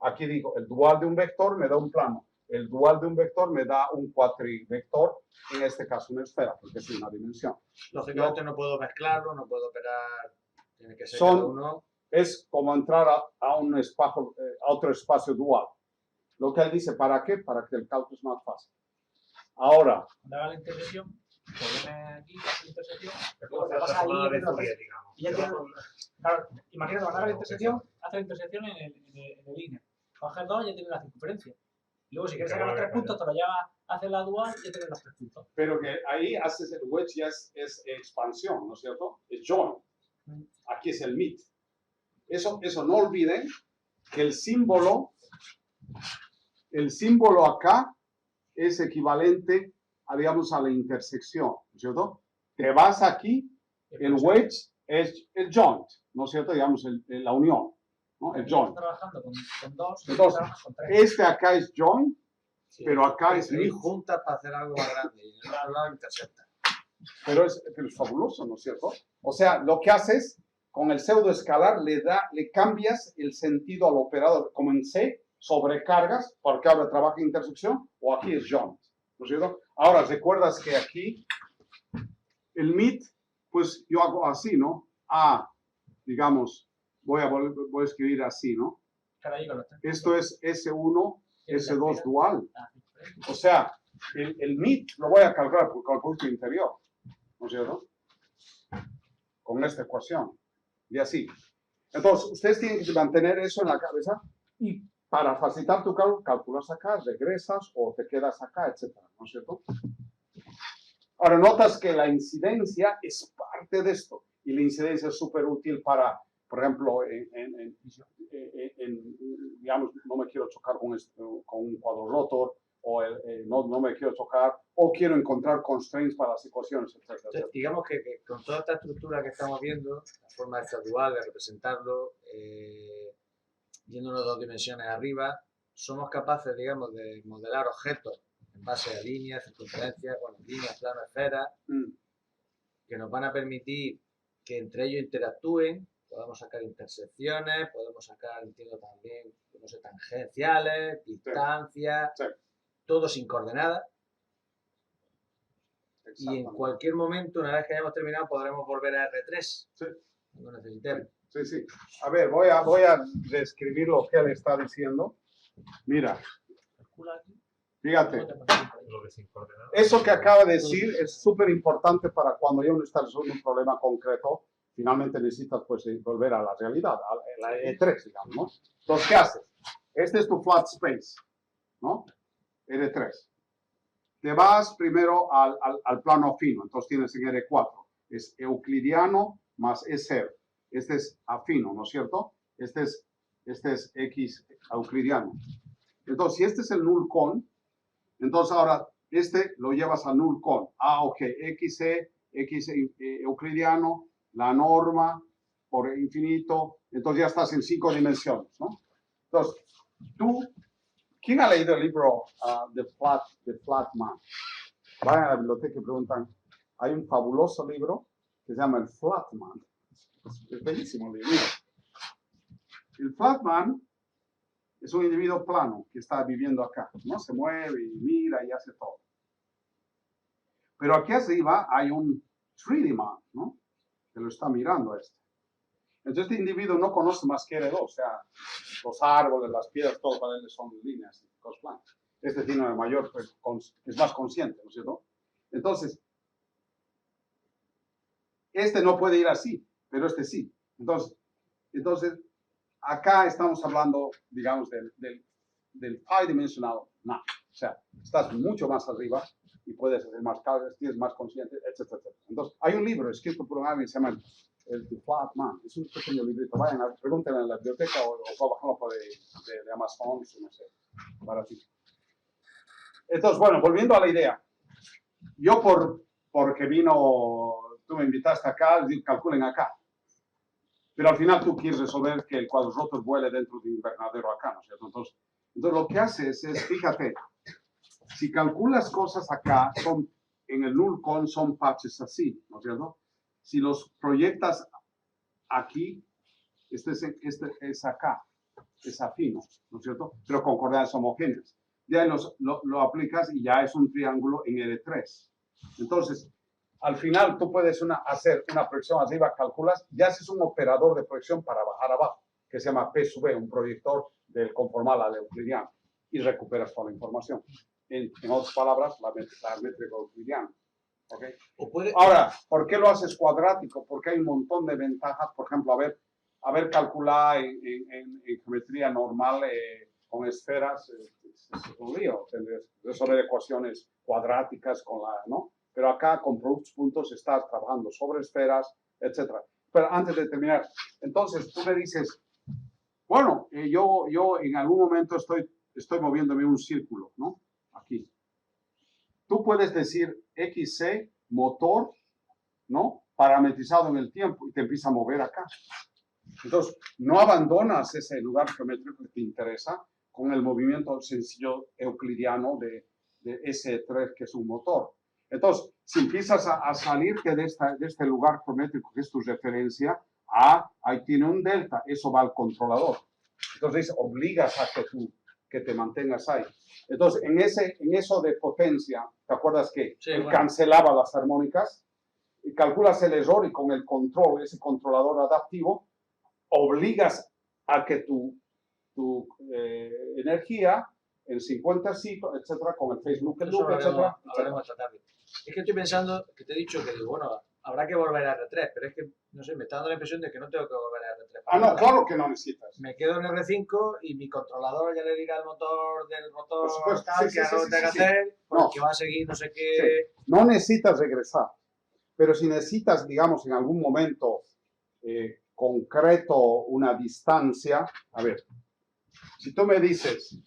Aquí digo, el dual de un vector me da un plano. El dual de un vector me da un cuatrivector, en este caso una esfera, porque es una dimensión. Lógicamente no puedo mezclarlo, no puedo operar, tiene que ser cada uno. Es como entrar a un espacio, a otro espacio dual. Lo que él dice, ¿para qué? Para que el cálculo es más fácil. Ahora. Cuando haga la intersección, pues viene aquí, hace la intersección, Luego te vas ahí digamos. y ya tienes, claro, imagínate, cuando haga la intersección, hace la intersección en el línea. Coges 2 y ya tienes la circunferencia. Y luego, si quieres sacar los 3 puntos, te lo llevas, haces la dual y ya tienes los 3 puntos. Pero que ahí haces el wedge, ya es expansión, ¿no es cierto? Es join. Aquí es el meet. Eso no olviden que el símbolo acá es equivalente a, digamos, a la intersección, ¿no es cierto? Te vas aquí, el wedge es el joint, ¿no es cierto? Digamos, la unión, ¿no? El joint. Trabajando con 2, entonces, con 3. Este acá es joint, sí, pero acá es meet. Juntas para hacer algo más grande y en el otro lado intersecta. Pero es fabuloso, ¿no es cierto? O sea, lo que haces con el pseudoescalar le cambias el sentido al operador. Como en C, sobrecargas, porque ahora trabaja en intersección, o aquí es joint, ¿no es cierto? Ahora, recuerdas que aquí el meet, pues yo hago así, ¿no? Digamos, voy a escribir así, ¿no? Esto es S1, S2 dual. O sea, el meet lo voy a calcular con el producto interior, ¿no es cierto? Con esta ecuación. Y así. Entonces, ustedes tienen que mantener eso en la cabeza y para facilitar tu cálculo, calculas acá, regresas o te quedas acá, etcétera, ¿no es cierto? Ahora, notas que la incidencia es parte de esto. Y la incidencia es súper útil para, por ejemplo, digamos, no me quiero chocar con un cuadro rotor, o no me quiero chocar, o quiero encontrar constraints para las ecuaciones, etcétera. Entonces, digamos que con toda esta estructura que estamos viendo, la forma esta dual de representarlo, yéndonos 2 dimensiones arriba, somos capaces, digamos, de modelar objetos en base a líneas, circunferencias, bueno, líneas, planos, esferas, que nos van a permitir que entre ellos interactúen, podemos sacar intersecciones, podemos sacar, entiendo también, no sé, tangenciales, distancias, sí. Todo sin coordenadas. Y en cualquier momento, una vez que hayamos terminado, podremos volver a R3. Sí. Cuando necesitemos. Sí, sí. A ver, voy a describir lo que él está diciendo. Mira. Fíjate. Eso que acaba de decir es súper importante para cuando ya uno está resolviendo un problema concreto. Finalmente necesitas, pues, volver a la realidad, a la E3, digamos, ¿no? Entonces, ¿qué haces? Este es tu flat space, ¿no? R3. Te vas primero al plano afino, entonces tienes en R4, es euclidiano más E0. Este es afino, ¿no es cierto? Este es X euclidiano. Entonces, si este es el null con, entonces ahora este lo llevas al null con. Ok, X euclidiano, la norma por infinito, entonces ya estás en 5 dimensiones, ¿no? Entonces, ¿quién ha leído el libro The Flat Man? Vayan a la biblioteca y preguntan. Hay un fabuloso libro que se llama El Flat Man. Es bellísimo el libro. El Flat Man es un individuo plano que está viviendo acá, ¿no? Se mueve y mira y hace todo. Pero aquí arriba hay un 3D Man, ¿no? Que lo está mirando a este. Entonces este individuo no conoce más que R2, o sea, los árboles, las piedras, todo para él son líneas, cos plan. Este tiene mayor, pues, es más consciente, ¿no es cierto? Entonces, este no puede ir así, pero este sí. Entonces acá estamos hablando, digamos, del high-dimensional map. O sea, estás mucho más arriba y puedes hacer más cálculos, tienes más consciente, etcétera, etcétera. Entonces, hay un libro escrito por un alguien que se llama el The Flat Man. Es un pequeño librito. Vayan, pregúntenle en la biblioteca o bajarlo de Amazon, no sé, baratito. Entonces, bueno, volviendo a la idea. Yo porque tú me invitaste acá, calculen acá. Pero al final tú quieres resolver que el cuadro vuele dentro de un invernadero acá, ¿no es cierto? Entonces lo que haces es, fíjate, si calculas cosas acá, en el nullCon son patches así, ¿no es cierto? Si los proyectas aquí, este es acá, es afino, ¿no es cierto? Pero con coordenadas homogéneas. Ya lo aplicas y ya es un triángulo en R3. Entonces, al final tú puedes hacer una proyección arriba, calculas, ya haces un operador de proyección para bajar abajo, que se llama P sub E, un proyector del conformal al euclidiano, y recuperas toda la información. En otras palabras, la métrica euclidiana. ¿Okay? Ahora, ¿por qué lo haces cuadrático? Porque hay un montón de ventajas. Por ejemplo, a ver calcular en geometría normal con esferas es un lío. Tendrías que resolver ecuaciones cuadráticas ¿no? Pero acá con productos puntos estás trabajando sobre esferas, etc. Pero antes de terminar, entonces tú me dices, bueno, yo en algún momento estoy moviéndome un círculo, ¿no? Aquí. Tú puedes decir XC, motor, ¿no? Parametrizado en el tiempo y te empieza a mover acá. Entonces, no abandonas ese lugar geométrico que te interesa con el movimiento sencillo euclidiano de S3, que es un motor. Entonces, si empiezas a salirte de este lugar geométrico que es tu referencia, ahí tiene un delta, eso va al controlador. Entonces, obligas a que te mantengas ahí. Entonces, en eso de potencia, ¿te acuerdas que él cancelaba las armónicas? Y calculas el error y con el control, ese controlador adaptivo, obligas a que tu energía en 50 ciclos, etcétera, con el Facebook loop, etcétera. Es que estoy pensando, que te he dicho que, bueno, habrá que volver a R3, pero es que, no sé, me está dando la impresión de que no tengo que volver a R3. No, claro que no necesitas. Me quedo en R5 y mi controlador ya le dirá al motor del rotor tal, que algo tenga que hacer, porque va a seguir no sé qué. Sí. No necesitas regresar, pero si necesitas, digamos, en algún momento concreto una distancia, a ver, si tú me dices,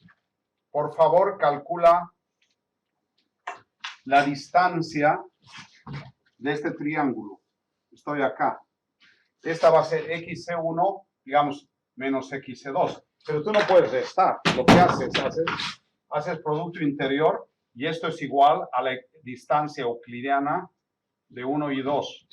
por favor, calcula la distancia de este triángulo. Estoy acá. Esta va a ser XC1, digamos, menos XC2. Pero tú no puedes restar. Lo que haces producto interior y esto es igual a la distancia euclidiana de 1 y 2.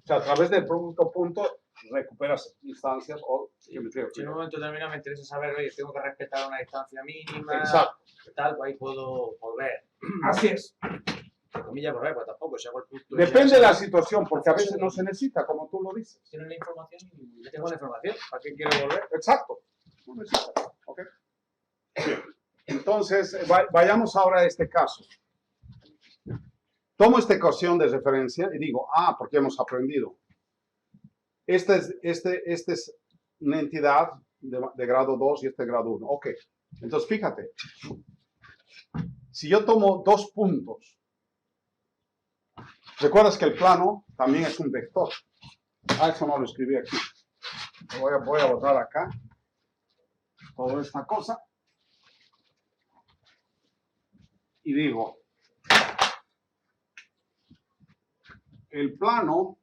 O sea, a través del producto punto recuperas distancias o geometría. Si en un momento determinado me interesa saber, oye, tengo que respetar una distancia mínima. Exacto. Tal, pues ahí puedo volver. Así es. Entre comillas, volver, pues tampoco. Si hago el punto depende de la situación, porque a veces no se necesita, como tú lo dices. Tienes la información y ya tengo la información. ¿Para qué quiero volver? Exacto. No necesitas. ¿Ok? Bien. Entonces, vayamos ahora a este caso. Tomo esta ecuación de referencia y digo, porque hemos aprendido. Esta es una entidad de grado 2 y este grado 1. Ok. Entonces, fíjate. Si yo tomo dos puntos, recuerdas que el plano también es un vector. Eso no lo escribí aquí. Voy a botar acá toda esta cosa. Y digo, el plano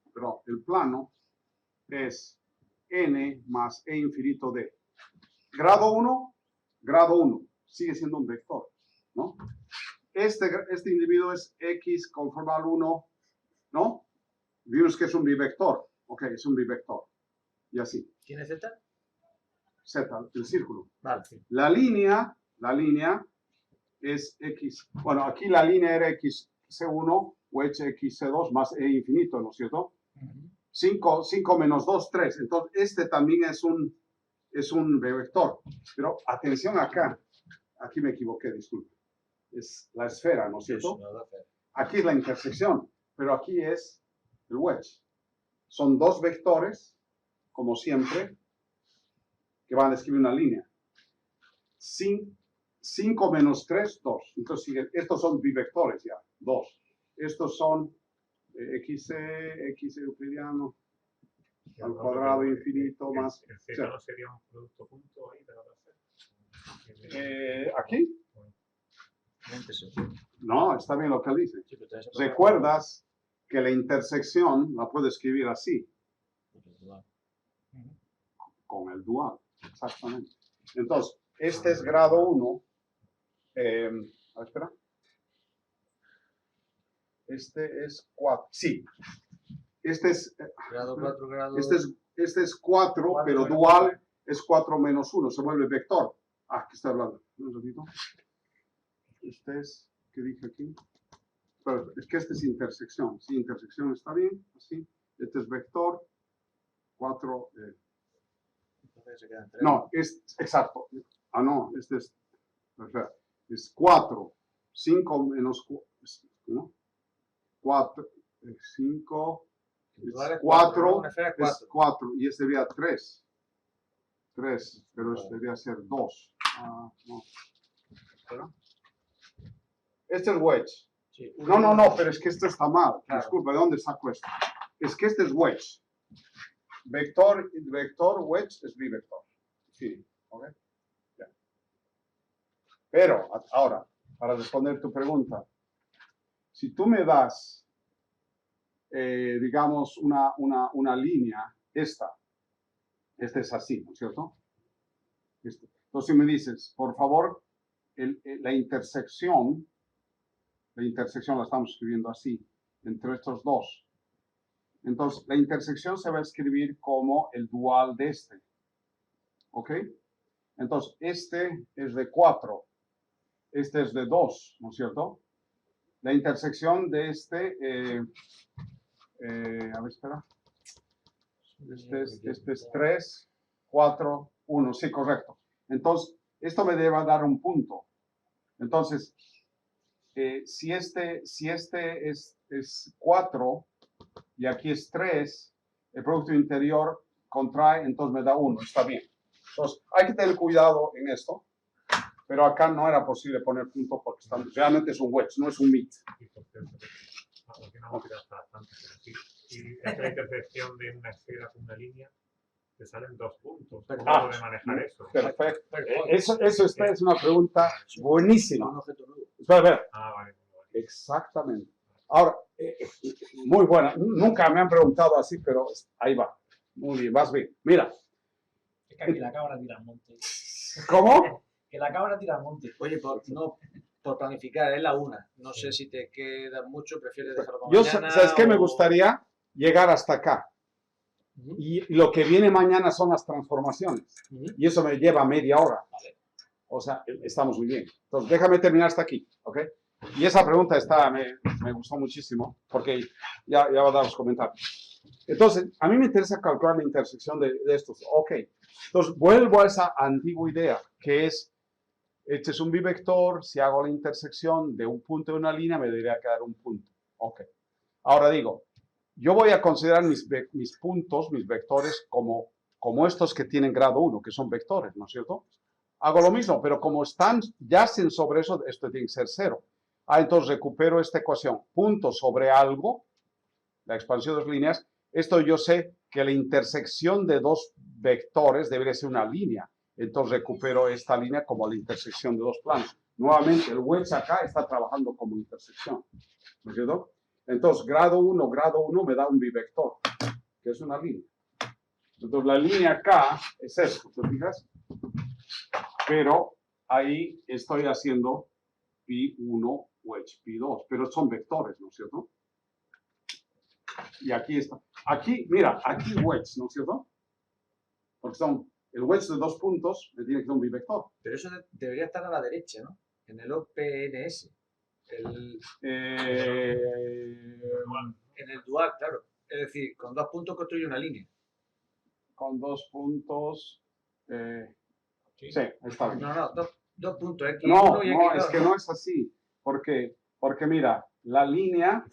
es n más e infinito de grado 1, sigue siendo un vector, ¿no? Este individuo es x conforme al 1, ¿no? Vimos que es un bivector, ok, es un bivector, y así. ¿Tiene z? Z, el círculo. Vale, sí. La línea es x, bueno, aquí la línea era xc1 o xc2 más e infinito, ¿no es cierto? 5 menos 2, 3. Entonces, este también es un B-vector. Pero atención acá. Aquí me equivoqué, disculpe. Es la esfera, ¿no es cierto? Aquí es la intersección, pero aquí es el wedge. Son dos vectores, como siempre, que van a escribir una línea. 5 menos 3, 2. Entonces, estos son bivectores ya, 2. Estos son x euclidiano al cuadrado infinito más. ¿El Z no sería un producto punto ahí de la base? ¿Aquí? No, está bien lo que dice. ¿Recuerdas que la intersección la puedo escribir así? Con el dual, exactamente. Entonces, este es grado 1. A ver, espera. Este es 4. Sí. Este es Grado 4, grado... Este es 4, pero dual es 4 menos 1. Se vuelve vector. ¿Qué está hablando? Un ratito. Este es, ¿qué dije aquí? Pero es que este es intersección. Sí, intersección está bien. Así. Este es vector. 4. No, es exacto. No, este es. Es 4. 5 menos 4. ¿No? 4. 5. Es 4. Es 4. Y este sería 3. 3. Pero este debería ser 2. No. ¿Espera? Este es wedge. Sí. No, pero es que esto está mal. Claro. Disculpa, ¿de dónde saco esto? Es que este es wedge. Vector, wedge es bivector. Sí, ¿ok? Ya. Pero, ahora, para responder tu pregunta, si tú me das, digamos, una línea, esta es así, ¿no es cierto? Entonces me dices, por favor, la intersección la estamos escribiendo así, entre estos dos. Entonces, la intersección se va a escribir como el dual de este. ¿Ok? Entonces, este es de 4. Este es de 2, ¿no es cierto? La intersección de este... a ver, espera. Este es 3, 4, 1. Sí, correcto. Entonces, esto me debe dar un punto. Entonces, si este es 4 y aquí es 3, el producto interior contrae, entonces me da 1. Está bien. Entonces, hay que tener cuidado en esto. Pero acá no era posible poner punto porque realmente es un wedge, no es un meet. Y es la intersección de una esfera con una línea, te salen 2 puntos. ¿Cómo puede manejar eso? Perfecto. Eso es una pregunta buenísima. Espera. Vale. Exactamente. Ahora, muy buena. Nunca me han preguntado así, pero ahí va. Muy bien, vas bien. Mira. Es que aquí la cabra tira al monte. ¿Cómo? Que la cabra tira al monte. Oye, por planificar, es la 1. No sé si te queda mucho, prefieres dejarlo para mañana. ¿Sabes qué? Me gustaría llegar hasta acá. Y lo que viene mañana son las transformaciones. Y eso me lleva media hora. Vale. O sea, estamos muy bien. Entonces, déjame terminar hasta aquí. ¿Ok? Y esa pregunta me gustó muchísimo. Porque ya voy a dar los comentarios. Entonces, a mí me interesa calcular la intersección de estos. Ok. Entonces, vuelvo a esa antigua idea, que es, este es un bivector, si hago la intersección de un punto y una línea, me debería quedar un punto. Ok. Ahora digo, yo voy a considerar mis puntos, mis vectores, como estos que tienen grado 1, que son vectores, ¿no es cierto? Hago lo mismo, pero como yacen sobre eso, esto tiene que ser 0. Entonces recupero esta ecuación. Punto sobre algo, la expansión de dos líneas. Esto yo sé que la intersección de dos vectores debería ser una línea. Entonces recupero esta línea como la intersección de dos planos. Nuevamente, el wedge acá está trabajando como intersección. ¿Me entiendes? Entonces, grado 1 me da un bivector, que es una línea. Entonces, la línea acá es esto, ¿te fijas? Pero ahí estoy haciendo pi1, wedge, pi2, pero son vectores, ¿no es cierto? Y aquí está. Aquí, mira, aquí wedge, ¿no es cierto? Porque son el wedge de 2 puntos, me tiene que dar un bivector. Pero eso debería estar a la derecha, ¿no? En el OPNS. En el dual, claro. Es decir, con 2 puntos construye una línea. Con 2 puntos. Sí. Sí, está bien. No, 2 puntos, X1 No, y no, X2. es que no es así. Porque mira, la línea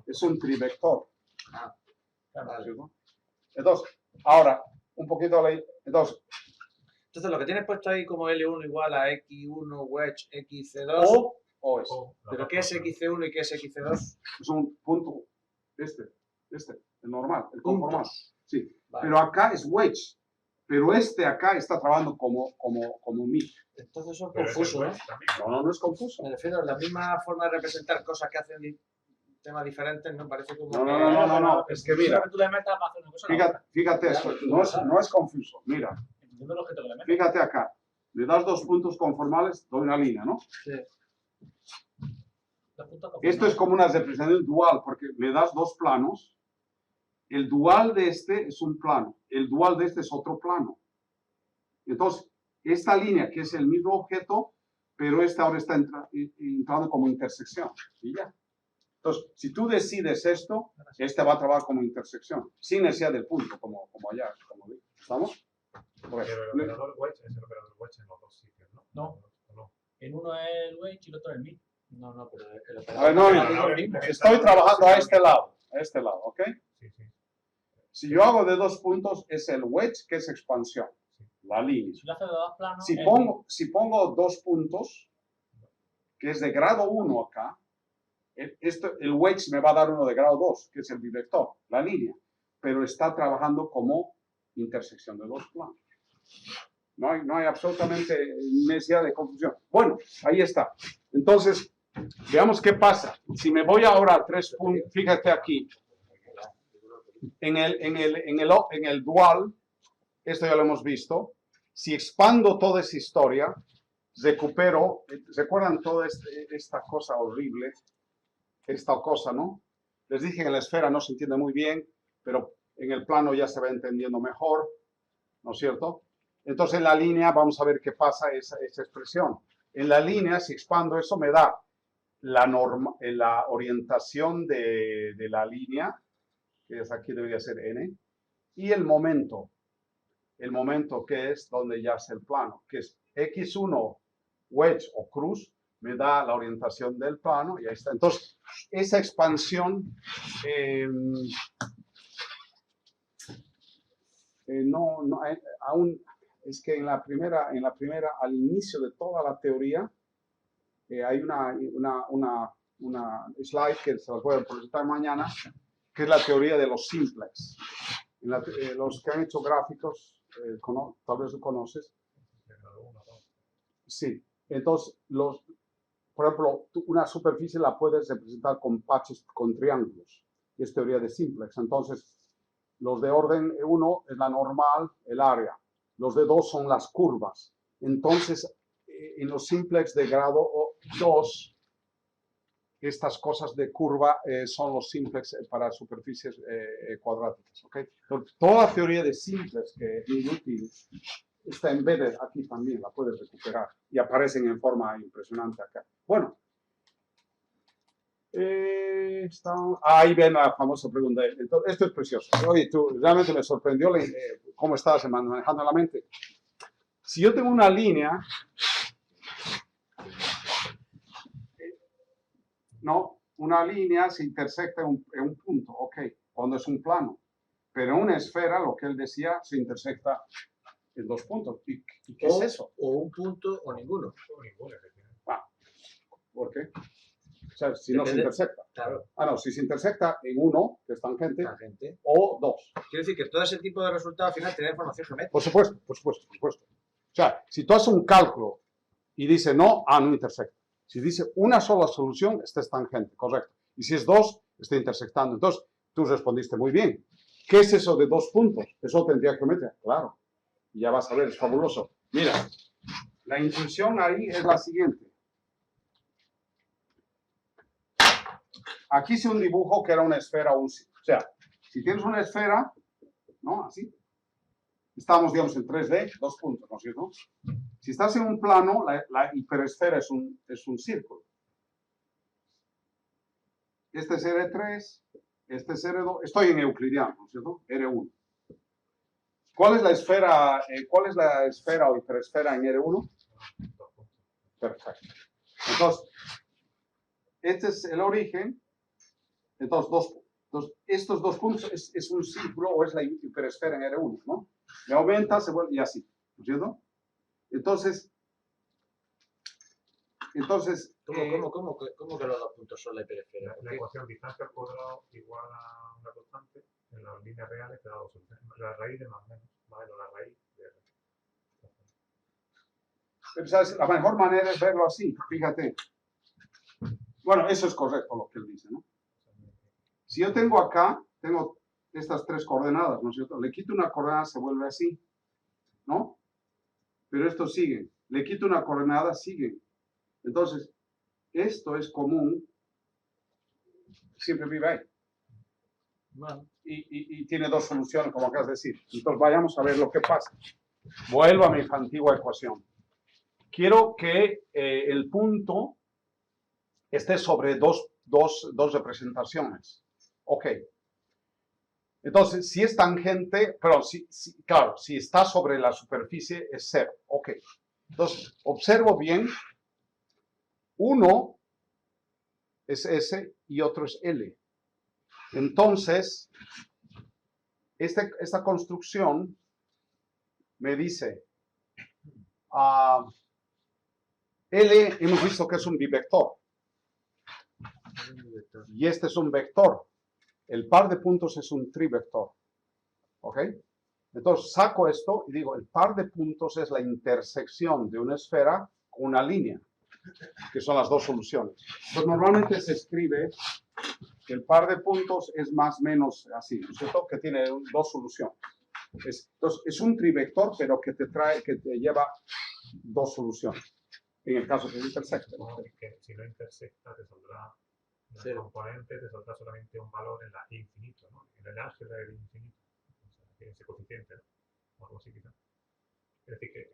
es un trivector. Ah, Claro. vale. Entonces, ahora, un poquito Entonces, lo que tienes puesto ahí como L1 igual a X1 wedge XC2. o es. ¿Pero qué es XC1 y qué es XC2? Es un punto, el normal, el conformal. Puntos. Sí, Vale. pero acá es wedge. Pero acá está trabajando como MIG. Entonces son Pero es el confusos, ¿no? wedge también. No es confuso. Me refiero a la misma forma de representar cosas que hacen temas diferentes, ¿no? Parece como No, que... no, es que mira, Siempre tú le metas para hacer una cosa. fíjate esto, no es confuso. Mira, Entiendo el objeto que le metas. fíjate acá. Le das 2 puntos conformales, doy una línea, ¿no? Sí. Esto es como una representación dual, porque le das 2 planos. El dual de este es un plano, el dual de este es otro plano. Entonces, esta línea, que es el mismo objeto, pero esta ahora está entrando como intersección. Y ya. Entonces, si tú decides esto, este va a trabajar como intersección, sin necesidad del punto, como allá. ¿Estamos? Pero el operador wedge es el operador wedge en los dos sitios, ¿no? No. En uno es el wedge y el otro es el mid. No, pero el A ver, no, estoy trabajando a este lado, ¿ok? Sí. Si yo hago de 2 puntos, es el wedge, que es expansión, la línea. Si lo hace de 2 planos, Si pongo 2 puntos, que es de grado 1 acá, el wedge me va a dar uno de grado 2, que es el bivector, la línea, pero está trabajando como intersección de 2 planos. No hay absolutamente necesidad de confusión. Bueno, ahí está. Entonces, veamos qué pasa. Si me voy ahora a 3 puntos, fíjate aquí. En el dual, esto ya lo hemos visto. Si expando toda esa historia, recupero, ¿recuerdan toda esta cosa horrible? Esta cosa, ¿no? Les dije que en la esfera no se entiende muy bien, pero en el plano ya se va entendiendo mejor, ¿no es cierto? Entonces en la línea vamos a ver qué pasa esa expresión. En la línea, si expando eso, me da la orientación de la línea, que es aquí debería ser n, y el momento que es donde ya es el plano, que es x1 wedge o cruz, me da la orientación del plano y ahí está. Entonces, esa expansión aún es que en la primera, al inicio de toda la teoría, hay una slide que se las voy a presentar mañana, que es la teoría de los simplex. Los que han hecho gráficos, tal vez lo conoces. Sí, entonces, por ejemplo, una superficie la puedes representar con patches, con triángulos. Y es teoría de simplex. Entonces, los de orden 1 es la normal, el área. Los de 2 son las curvas. Entonces, en los simplex de grado 2, estas cosas de curva son los simplex para superficies cuadráticas. ¿Okay? Entonces, toda la teoría de simplex que es muy útil está embedded aquí también, la puedes recuperar y aparecen en forma impresionante acá. Bueno, ahí ven la famosa pregunta. Entonces, esto es precioso. Oye, tú realmente me sorprendió cómo estabas manejando la mente. Si yo tengo una línea, una línea se intersecta en un punto, ok, cuando es un plano. Pero en una esfera, lo que él decía, se intersecta en 2 puntos. ¿Y qué es eso? O un punto o ninguno. ¿Por qué? O sea, si no se intersecta. Claro. No, si se intersecta en 1, que es tangente, o 2. Quiero decir que todo ese tipo de resultados al final tiene información geométrica. Por supuesto. O sea, si tú haces un cálculo y dice no intersecta. Si dice una sola solución, esta es tangente, correcto. Y si es 2, está intersectando. Entonces, tú respondiste muy bien. ¿Qué es eso de 2 puntos? Eso tendría geometría, claro. Y ya vas a ver, es fabuloso. Mira, la intuición ahí es la siguiente. Aquí hice un dibujo que era una esfera o sea, si tienes una esfera, ¿no? Así. Estamos, digamos, en 3D, 2 puntos, ¿no es cierto? Si estás en un plano, la hiperesfera es un círculo. Este es R3, este es R2, estoy en euclidiano, ¿no es cierto? R1. ¿Cuál es la esfera o hiperesfera en R1? Perfecto. Entonces, este es el origen. Entonces, estos dos puntos es un círculo o es la hiperesfera en R1, ¿no? Le aumenta, se vuelve y así, ¿no es cierto? Entonces, ¿Cómo que los dos puntos son la hiperesfera? La ecuación distancia al cuadrado igual a una constante en las líneas reales te da dos soluciones. La raíz de más menos la raíz de R. Pero, ¿sabes? La mejor manera es verlo así, fíjate. Bueno, eso es correcto lo que él dice, ¿no? Si yo tengo acá, tengo estas tres coordenadas, ¿no es cierto? Le quito una coordenada, se vuelve así, ¿no? Pero estos siguen. Le quito una coordenada, siguen. Entonces, esto es común, siempre vive ahí. Bueno. Y tiene dos soluciones, como acabas de decir. Entonces, vayamos a ver lo que pasa. Vuelvo a mi antigua ecuación. Quiero que el punto esté sobre dos representaciones. Ok. Entonces, si es tangente, pero claro, si está sobre la superficie es 0. Ok. Entonces, observo bien. Uno es S y otro es L. Entonces, esta construcción me dice, L hemos visto que es un bivector. Y este es un vector. El par de puntos es un trivector. ¿Ok? Entonces saco esto y digo, el par de puntos es la intersección de una esfera con una línea, que son las dos soluciones. Pues normalmente se escribe que el par de puntos es más o menos así, ¿no es cierto? Que tiene dos soluciones. Entonces es un trivector, pero que te lleva dos soluciones. En el caso que intersecta. Que si no intersecta te saldrá el componente, te saldrá solamente un valor en la infinito, ¿no? En el álgebra del infinito. O sea, tiene ese coeficiente, ¿no? O algo así quizás. Es decir, que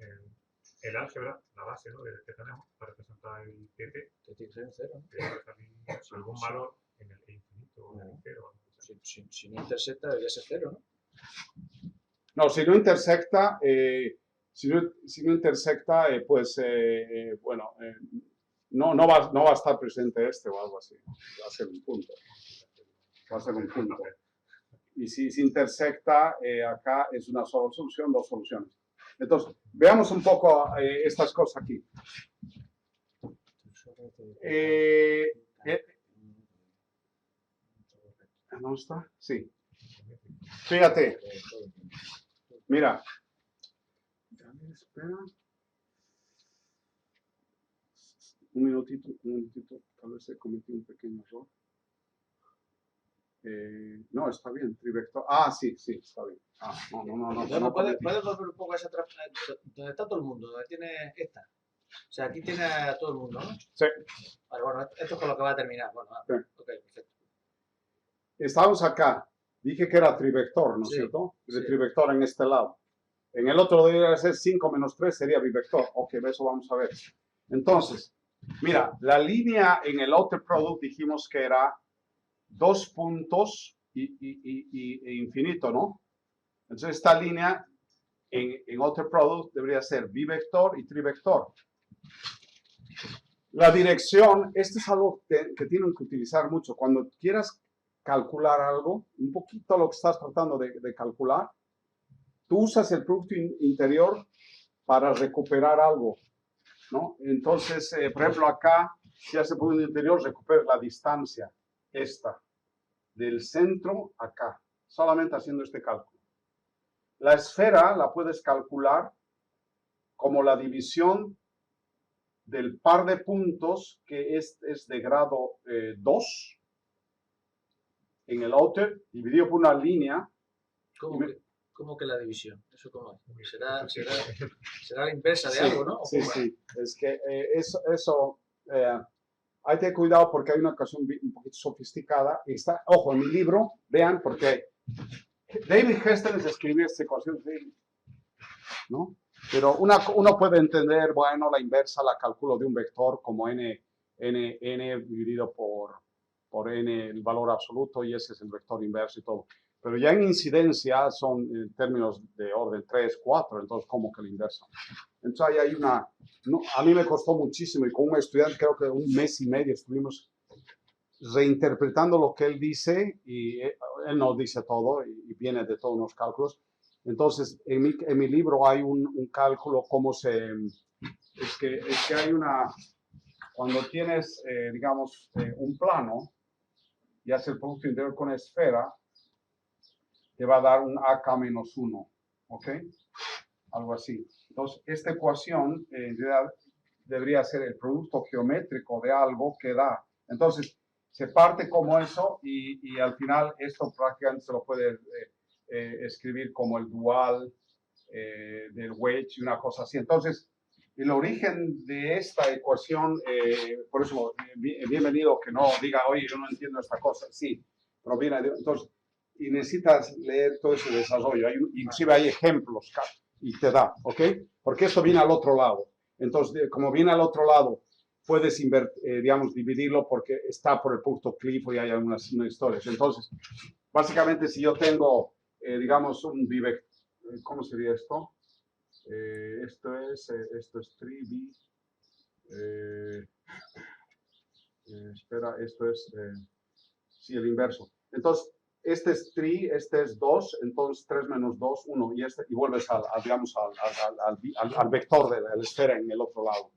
el álgebra, la base, ¿no? que tenemos para representar el tt, tiene cero. debe salir algún valor en el infinito o en el cero. Si no intersecta debería ser cero, ¿no? No, si no intersecta, pues, bueno, no va a estar presente este o algo así. Va a ser un punto. Va a ser un punto. Y si intersecta, acá es una sola solución, dos soluciones. Entonces, veamos un poco estas cosas aquí. ¿Dónde está? Sí. Fíjate. Mira. Espera. Un minutito, tal vez he cometido un pequeño error. No, está bien, trivector. Ah, sí, está bien. No. ¿Puedes volver un poco a esa donde está todo el mundo, donde tiene esta? O sea, aquí tiene a todo el mundo, ¿no? Sí. Vale, bueno, esto es con lo que va a terminar. Bueno, sí. Ok, perfecto. Estamos acá. Dije que era trivector, ¿no es cierto? El trivector en este lado. En el otro debería ser 5 menos 3 sería bivector. Ok, eso vamos a ver. Entonces, mira, la línea en el outer product dijimos que era 2 puntos e infinito, ¿no? Entonces esta línea en outer product debería ser bivector y trivector. La dirección, este es algo que tienen que utilizar mucho. Cuando quieras calcular algo, un poquito lo que estás tratando de calcular, tú usas el producto interior para recuperar algo, ¿no? Entonces, por ejemplo, acá, si hace producto interior, recupera la distancia, esta, del centro acá, solamente haciendo este cálculo. La esfera la puedes calcular como la división del par de puntos que es de grado 2 en el outer, dividido por una línea. ¿Cómo que la división? ¿Eso cómo es? ¿Será la inversa de algo, no? Sí. Es que eso hay que tener cuidado porque hay una ecuación un poquito sofisticada. Está, ojo, en mi libro, vean, porque David Hastings escribió esta ecuación, ¿no? Pero uno puede entender, bueno, la inversa la calculo de un vector como n dividido por por n el valor absoluto y ese es el vector inverso y todo. Pero ya en incidencia son términos de orden 3, 4, entonces ¿cómo que la inversa? Entonces ahí hay una... No, a mí me costó muchísimo y con un estudiante creo que un mes y medio estuvimos reinterpretando lo que él dice y él nos dice todo y viene de todos los cálculos. Entonces, en mi libro hay un cálculo cómo se... Es que hay una... Cuando tienes, digamos, un plano y haces el producto interior con esfera, te va a dar un AK-1, ¿ok? Algo así. Entonces, esta ecuación en realidad debería ser el producto geométrico de algo que da. Entonces, se parte como eso y al final esto prácticamente se lo puede escribir como el dual del wedge y una cosa así. Entonces, el origen de esta ecuación, por eso bienvenido que no diga, oye, yo no entiendo esta cosa. Sí, pero viene de, entonces, y necesitas leer todo ese desarrollo. Inclusive hay ejemplos y te da, ¿ok? Porque esto viene al otro lado. Entonces, como viene al otro lado, puedes, digamos, dividirlo porque está por el punto Clifford y hay algunas historias. Entonces, básicamente, si yo tengo, digamos, un bivector, ¿cómo sería esto? Esto es 3B. Espera, esto es, sí, el inverso. Entonces, este es 3, este es 2, entonces 3 menos 2, 1, y vuelves digamos, al vector de la esfera en el otro lado.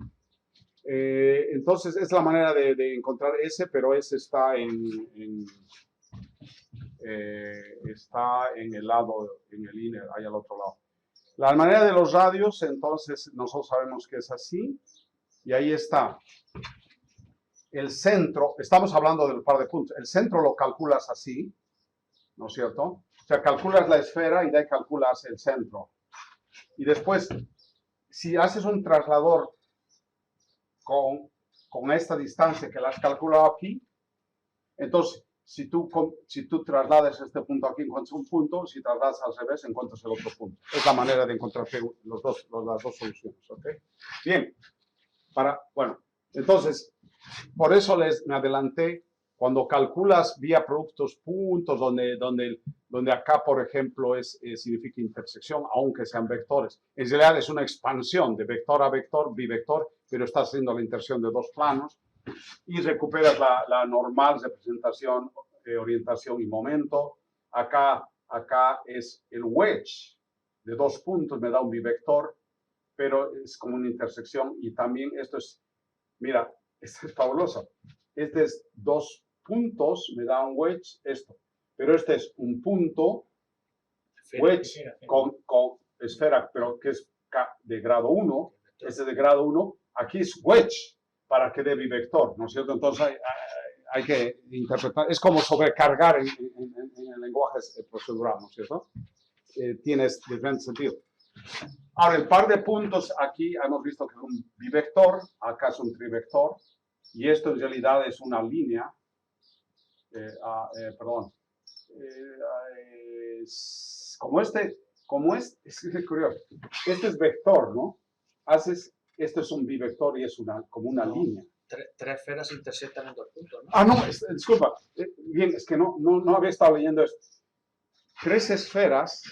Entonces, es la manera de encontrar ese, pero ese está está en el lado, en el inner, ahí al otro lado. La manera de los radios, entonces, nosotros sabemos que es así, y ahí está. El centro, estamos hablando del par de puntos, el centro lo calculas así, ¿no es cierto? O sea, calculas la esfera y de ahí calculas el centro. Y después, si haces un traslador con esta distancia que la has calculado aquí, entonces, si tú trasladas este punto aquí, encuentras un punto, si trasladas al revés, encuentras el otro punto. Es la manera de encontrar las dos soluciones, ¿ok? Bien, bueno, entonces, por eso me adelanté, cuando calculas vía productos puntos, donde acá, por ejemplo, significa intersección, aunque sean vectores. En realidad es una expansión de vector a vector, bivector, pero está haciendo la intersección de dos planos y recuperas la normal representación, orientación y momento. Acá es el wedge de dos puntos, me da un bivector, pero es como una intersección y también esto es, mira, esto es fabuloso. Este es dos puntos, me da un wedge, esto. Pero este es un punto, wedge con esfera, pero que es de grado 1, este es de grado 1, aquí es wedge para que dé bivector, ¿no es cierto? Entonces hay que interpretar, es como sobrecargar en el lenguaje procedural, ¿no es cierto? Tienes diferente sentido. Ahora, el par de puntos aquí hemos visto que es un bivector, acá es un trivector, y esto en realidad es una línea, perdón, es curioso, este es vector, ¿no? Esto es un bivector y es como una línea. Tres esferas intersectan en dos puntos, ¿no? Ah, no, disculpa, bien, es que no había estado leyendo esto. Tres esferas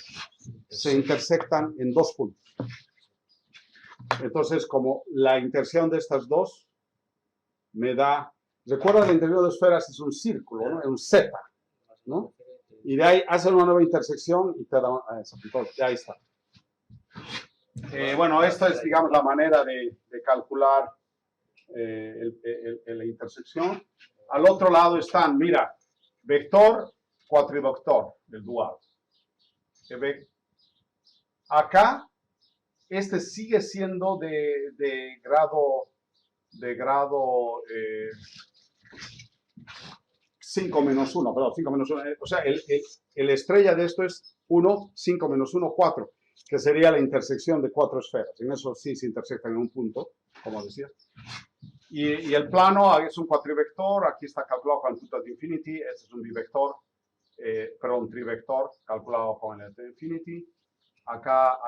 se intersectan en dos puntos. Entonces, como la intersección de estas dos me da... Recuerda, el interior de esferas es un círculo, ¿no? Es un Z, ¿no? Y de ahí hacen una nueva intersección y te da eso. Entonces, ya ahí está. Bueno, esta es, digamos, la manera de calcular la intersección. Al otro lado están, mira, vector, cuatrivector, del dual. Acá, este sigue siendo de grado 5 menos 1, perdón, 5 menos 1. O sea, el estrella de esto es 1, 5 menos 1, 4, que sería la intersección de cuatro esferas. En eso sí se intersectan en un punto, como decía. Y el plano es un cuatrivector, aquí está calculado con el punto de infinity, este es un bivector, perdón, un trivector calculado con el de infinity. Acá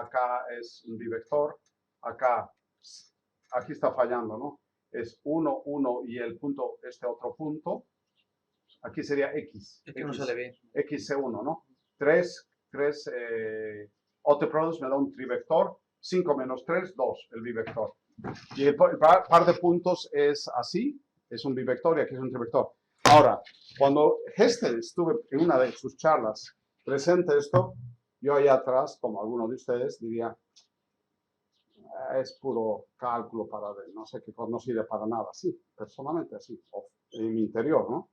es un bivector, aquí está fallando, ¿no? Es 1, 1 y el punto, este otro punto. Aquí sería X. Es que no sale bien. XC1, ¿no? 3 autoproducts me da un trivector. 5 menos 3, 2, el bivector. Y el par de puntos es así, es un bivector y aquí es un trivector. Ahora, cuando Hessel estuve en una de sus charlas, presente esto, yo ahí atrás, como alguno de ustedes, diría, es puro cálculo para ver, no sé qué cosa, no sirve para nada. Sí, personalmente así, en mi interior, ¿no?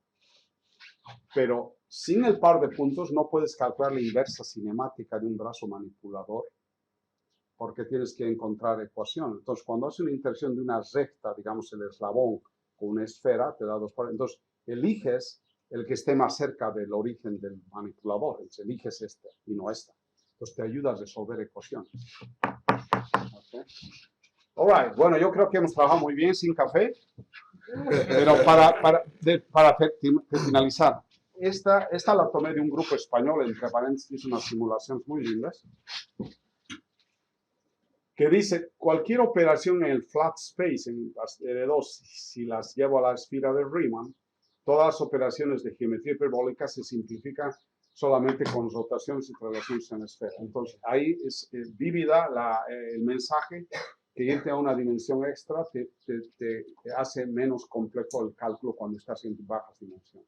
Pero sin el par de puntos no puedes calcular la inversa cinemática de un brazo manipulador, porque tienes que encontrar ecuación. Entonces, cuando haces una intersección de una recta, digamos el eslabón con una esfera, te da 2 por... Entonces, eliges el que esté más cerca del origen del manipulador. Entonces, eliges este y no esta. Entonces, te ayuda a resolver ecuaciones. Okay. All right. Bueno, yo creo que hemos trabajado muy bien sin café. Pero para finalizar, esta la tomé de un grupo español, entre paréntesis, unas simulaciones muy lindas, que dice, cualquier operación en el flat space, en las R2, si las llevo a la esfera de Riemann, todas las operaciones de geometría hiperbólica se simplifican solamente con rotaciones y traslaciones en la esfera. Entonces, ahí es vívida el mensaje que irte a una dimensión extra te hace menos complejo el cálculo cuando estás en bajas dimensiones.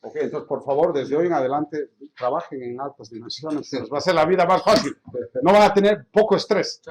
Ok, entonces por favor, desde hoy en adelante, trabajen en altas dimensiones, les va a hacer la vida más fácil. No van a tener poco estrés.